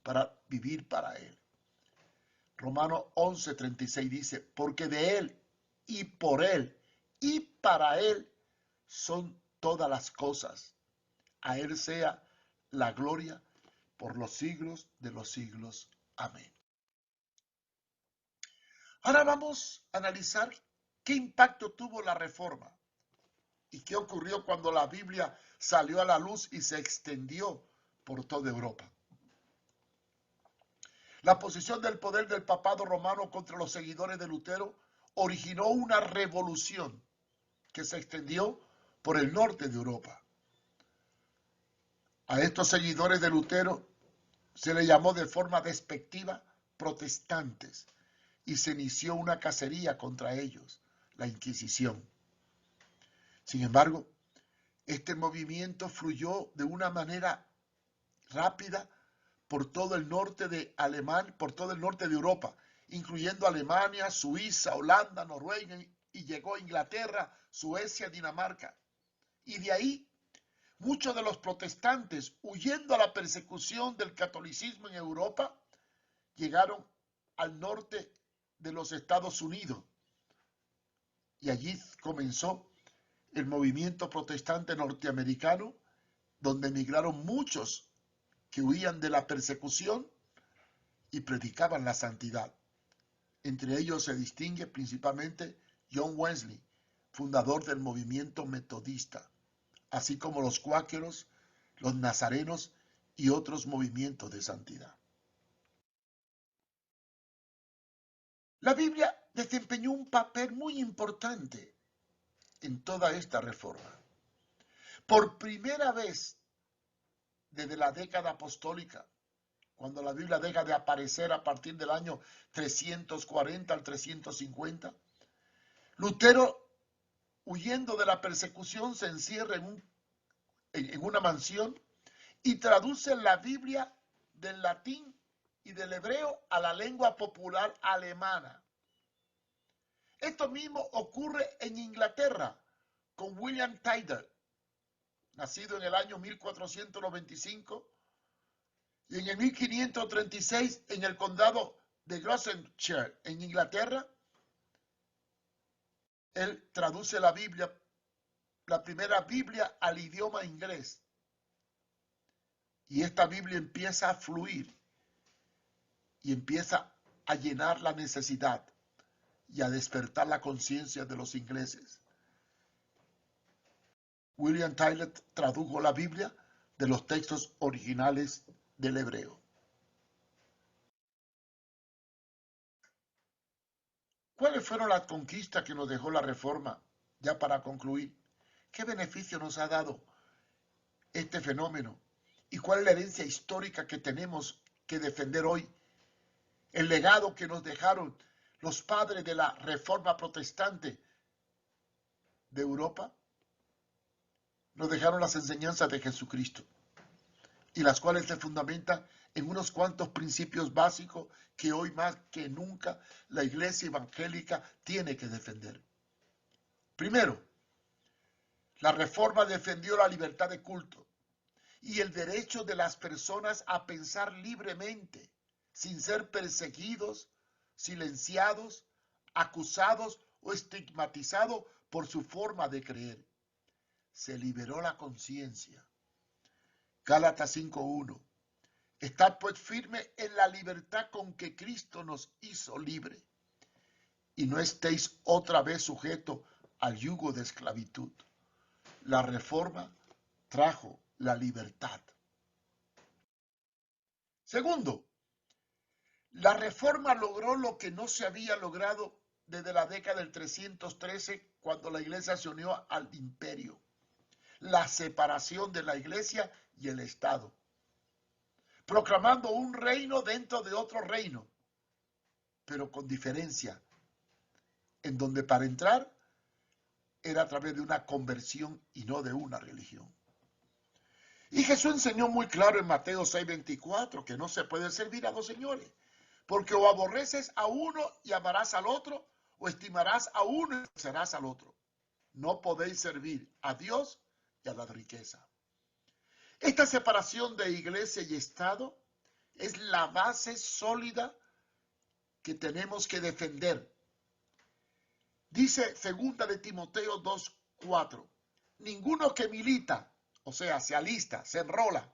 para vivir para Él. Romanos 11:36 dice, porque de Él y por Él y para Él son todas las cosas. A Él sea la gloria por los siglos de los siglos. Amén. Ahora vamos a analizar qué impacto tuvo la Reforma y qué ocurrió cuando la Biblia salió a la luz y se extendió por toda Europa. La posición del poder del papado romano contra los seguidores de Lutero originó una revolución que se extendió por el norte de Europa. A estos seguidores de Lutero se les llamó de forma despectiva protestantes y se inició una cacería contra ellos, la Inquisición. Sin embargo, este movimiento fluyó de una manera rápida por todo el norte de Europa, incluyendo Alemania, Suiza, Holanda, Noruega y llegó a Inglaterra, Suecia, Dinamarca. Y de ahí, muchos de los protestantes, huyendo a la persecución del catolicismo en Europa, llegaron al norte de los Estados Unidos. Y allí comenzó el movimiento protestante norteamericano, donde emigraron muchos que huían de la persecución y predicaban la santidad. Entre ellos se distingue principalmente John Wesley, fundador del movimiento metodista, así como los cuáqueros, los nazarenos y otros movimientos de santidad. La Biblia desempeñó un papel muy importante en toda esta reforma. Por primera vez desde la década apostólica, cuando la Biblia deja de aparecer a partir del año 340 al 350, Lutero, huyendo de la persecución, se encierra en una mansión y traduce la Biblia del latín y del hebreo a la lengua popular alemana. Esto mismo ocurre en Inglaterra con William Tyndale, nacido en el año 1495, y en el 1536 en el condado de Gloucestershire, en Inglaterra. Él traduce la Biblia, la primera Biblia, al idioma inglés. Y esta Biblia empieza a fluir y empieza a llenar la necesidad y a despertar la conciencia de los ingleses. William Tyndale tradujo la Biblia de los textos originales del hebreo. ¿Cuáles fueron las conquistas que nos dejó la Reforma? Ya para concluir, ¿qué beneficio nos ha dado este fenómeno? ¿Y cuál es la herencia histórica que tenemos que defender hoy? El legado que nos dejaron los padres de la Reforma protestante de Europa. Nos dejaron las enseñanzas de Jesucristo, y las cuales se fundamentan en unos cuantos principios básicos que hoy más que nunca la iglesia evangélica tiene que defender. Primero, la Reforma defendió la libertad de culto y el derecho de las personas a pensar libremente, sin ser perseguidos, silenciados, acusados o estigmatizados por su forma de creer. Se liberó la conciencia. Gálatas 5:1. Estad pues firme en la libertad con que Cristo nos hizo libre, y no estéis otra vez sujetos al yugo de esclavitud. La reforma trajo la libertad. Segundo, la reforma logró lo que no se había logrado desde la década del 313, cuando la iglesia se unió al imperio. La separación de la iglesia y el Estado, proclamando un reino dentro de otro reino, pero con diferencia, en donde para entrar era a través de una conversión y no de una religión. Y Jesús enseñó muy claro en Mateo 6:24 que no se puede servir a dos señores, porque o aborreces a uno y amarás al otro, o estimarás a uno y aborrecerás al otro. No podéis servir a Dios y a la riqueza. Esta separación de iglesia y Estado es la base sólida que tenemos que defender. Dice 2 de Timoteo 2:4, ninguno que milita, o sea, se alista, se enrola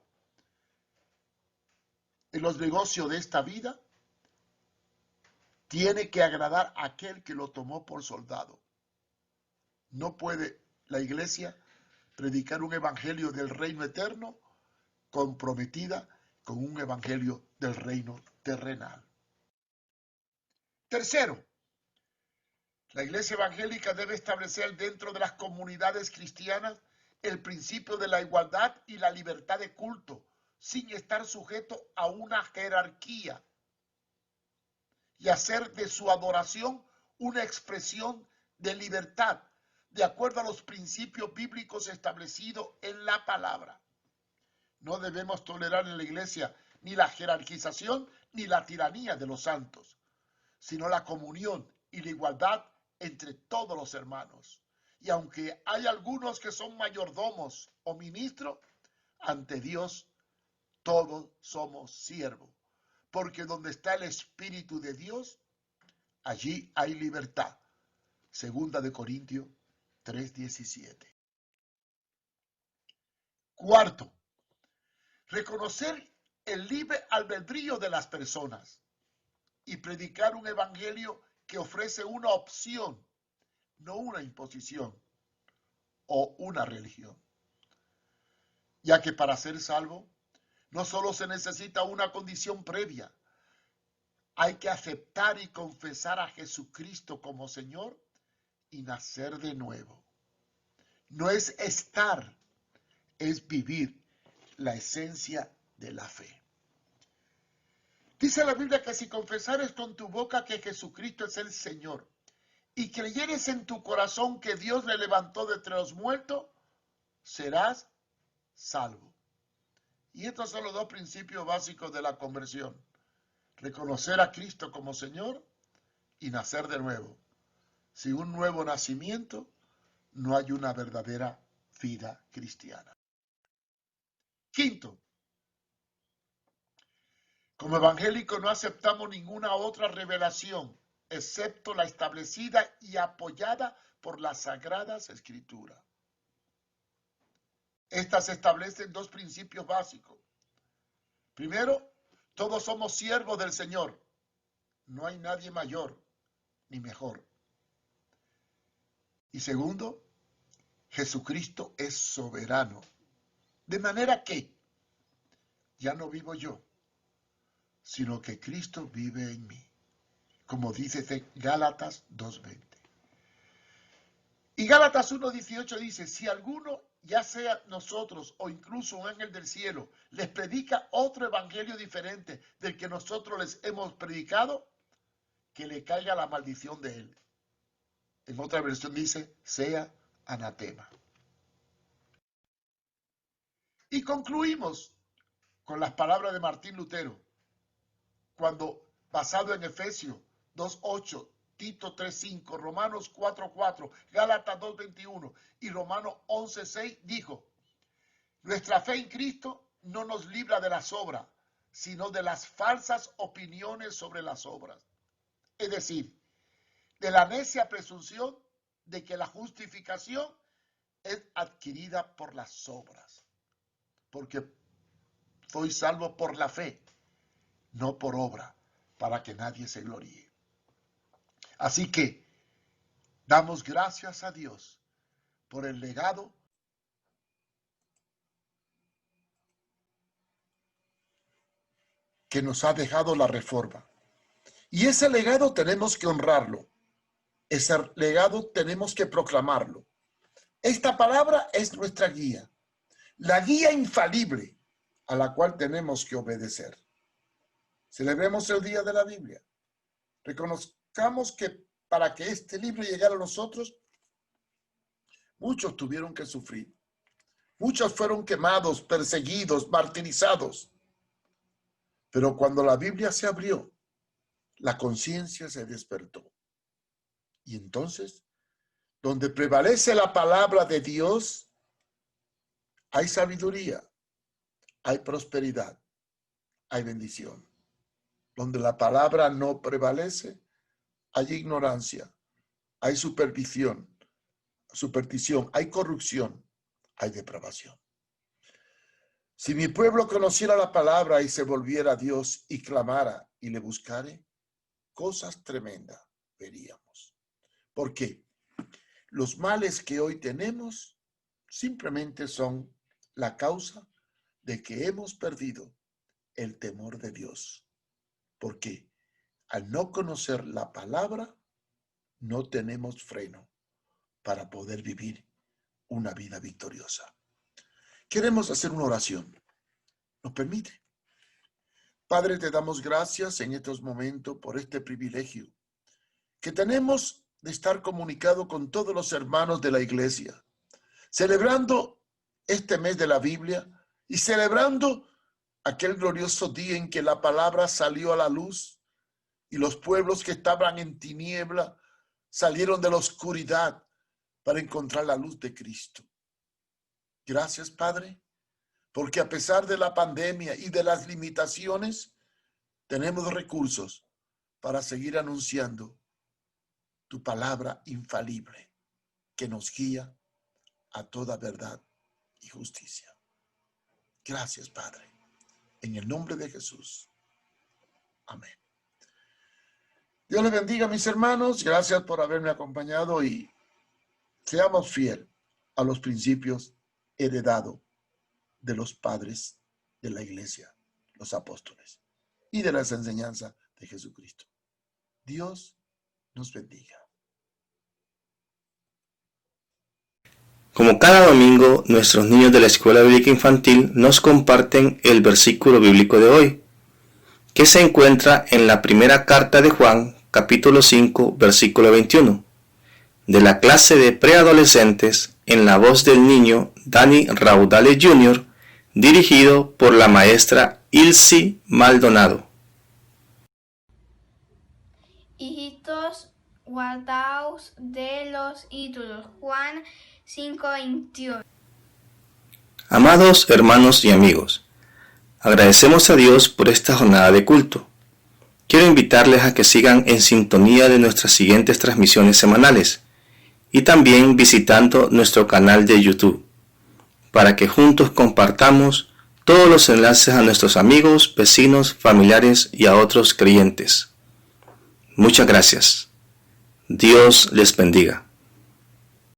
en los negocios de esta vida, tiene que agradar a aquel que lo tomó por soldado. No puede la iglesia predicar un evangelio del reino eterno comprometida con un evangelio del reino terrenal. Tercero, la iglesia evangélica debe establecer dentro de las comunidades cristianas el principio de la igualdad y la libertad de culto, sin estar sujeto a una jerarquía, y hacer de su adoración una expresión de libertad, de acuerdo a los principios bíblicos establecidos en la palabra. No debemos tolerar en la iglesia ni la jerarquización ni la tiranía de los santos, sino la comunión y la igualdad entre todos los hermanos. Y aunque hay algunos que son mayordomos o ministros, ante Dios todos somos siervos, porque donde está el Espíritu de Dios, allí hay libertad. 2 de Corintios 3:17. Cuarto, reconocer el libre albedrío de las personas y predicar un evangelio que ofrece una opción, no una imposición o una religión. Ya que para ser salvo no solo se necesita una condición previa, hay que aceptar y confesar a Jesucristo como Señor y nacer de nuevo. No es estar, es vivir la esencia de la fe. Dice la Biblia que si confesares con tu boca que Jesucristo es el Señor y creyeres en tu corazón que Dios le levantó de entre los muertos, serás salvo. Y estos son los dos principios básicos de la conversión: reconocer a Cristo como Señor y nacer de nuevo. Sin un nuevo nacimiento, no hay una verdadera vida cristiana. Quinto, como evangélicos no aceptamos ninguna otra revelación, excepto la establecida y apoyada por las Sagradas Escrituras. Estas establecen dos principios básicos. Primero, todos somos siervos del Señor. No hay nadie mayor ni mejor. Y segundo, Jesucristo es soberano. De manera que ya no vivo yo, sino que Cristo vive en mí. Como dice Gálatas 2:20. Y Gálatas 1:18 dice, si alguno, ya sea nosotros o incluso un ángel del cielo, les predica otro evangelio diferente del que nosotros les hemos predicado, que le caiga la maldición de él. En otra versión dice, sea anatema. Y concluimos con las palabras de Martín Lutero, cuando, basado en Efesios 2:8, Tito 3:5, Romanos 4:4, Gálatas 2:21 y Romanos 11:6, dijo, nuestra fe en Cristo no nos libra de las obras, sino de las falsas opiniones sobre las obras. Es decir, de la necia presunción de que la justificación es adquirida por las obras. Porque soy salvo por la fe, no por obra, para que nadie se gloríe. Así que damos gracias a Dios por el legado que nos ha dejado la Reforma. Y ese legado tenemos que honrarlo. Ese legado tenemos que proclamarlo. Esta palabra es nuestra guía, la guía infalible a la cual tenemos que obedecer. Celebremos el Día de la Biblia. Reconozcamos que para que este libro llegara a nosotros, muchos tuvieron que sufrir. Muchos fueron quemados, perseguidos, martirizados. Pero cuando la Biblia se abrió, la conciencia se despertó. Y entonces, donde prevalece la palabra de Dios, hay sabiduría, hay prosperidad, hay bendición. Donde la palabra no prevalece, hay ignorancia, hay superstición, hay corrupción, hay depravación. Si mi pueblo conociera la palabra y se volviera a Dios y clamara y le buscare, cosas tremendas veríamos. ¿Por qué? Los males que hoy tenemos simplemente son la causa de que hemos perdido el temor de Dios. Porque al no conocer la palabra, no tenemos freno para poder vivir una vida victoriosa. Queremos hacer una oración. ¿Nos permite? Padre, te damos gracias en estos momentos por este privilegio que tenemos de estar comunicado con todos los hermanos de la iglesia, celebrando este mes de la Biblia y celebrando aquel glorioso día en que la palabra salió a la luz y los pueblos que estaban en tiniebla salieron de la oscuridad para encontrar la luz de Cristo. Gracias, Padre, porque a pesar de la pandemia y de las limitaciones, tenemos recursos para seguir anunciando tu palabra infalible que nos guía a toda verdad y justicia. Gracias, Padre. En el nombre de Jesús. Amén. Dios les bendiga, mis hermanos. Gracias por haberme acompañado y seamos fieles a los principios heredados de los padres de la iglesia, los apóstoles, y de las enseñanzas de Jesucristo. Dios nos bendiga. Como cada domingo, nuestros niños de la Escuela Bíblica Infantil nos comparten el versículo bíblico de hoy, que se encuentra en la primera carta de Juan, capítulo 5, versículo 21, de la clase de preadolescentes, en la voz del niño Dani Raudale Jr., dirigido por la maestra Ilsi Maldonado. Hijitos, guardaos de los ídolos. Juan 5:21. Amados hermanos y amigos, agradecemos a Dios por esta jornada de culto. Quiero invitarles a que sigan en sintonía de nuestras siguientes transmisiones semanales y también visitando nuestro canal de YouTube, para que juntos compartamos todos los enlaces a nuestros amigos, vecinos, familiares y a otros creyentes. Muchas gracias. Dios les bendiga.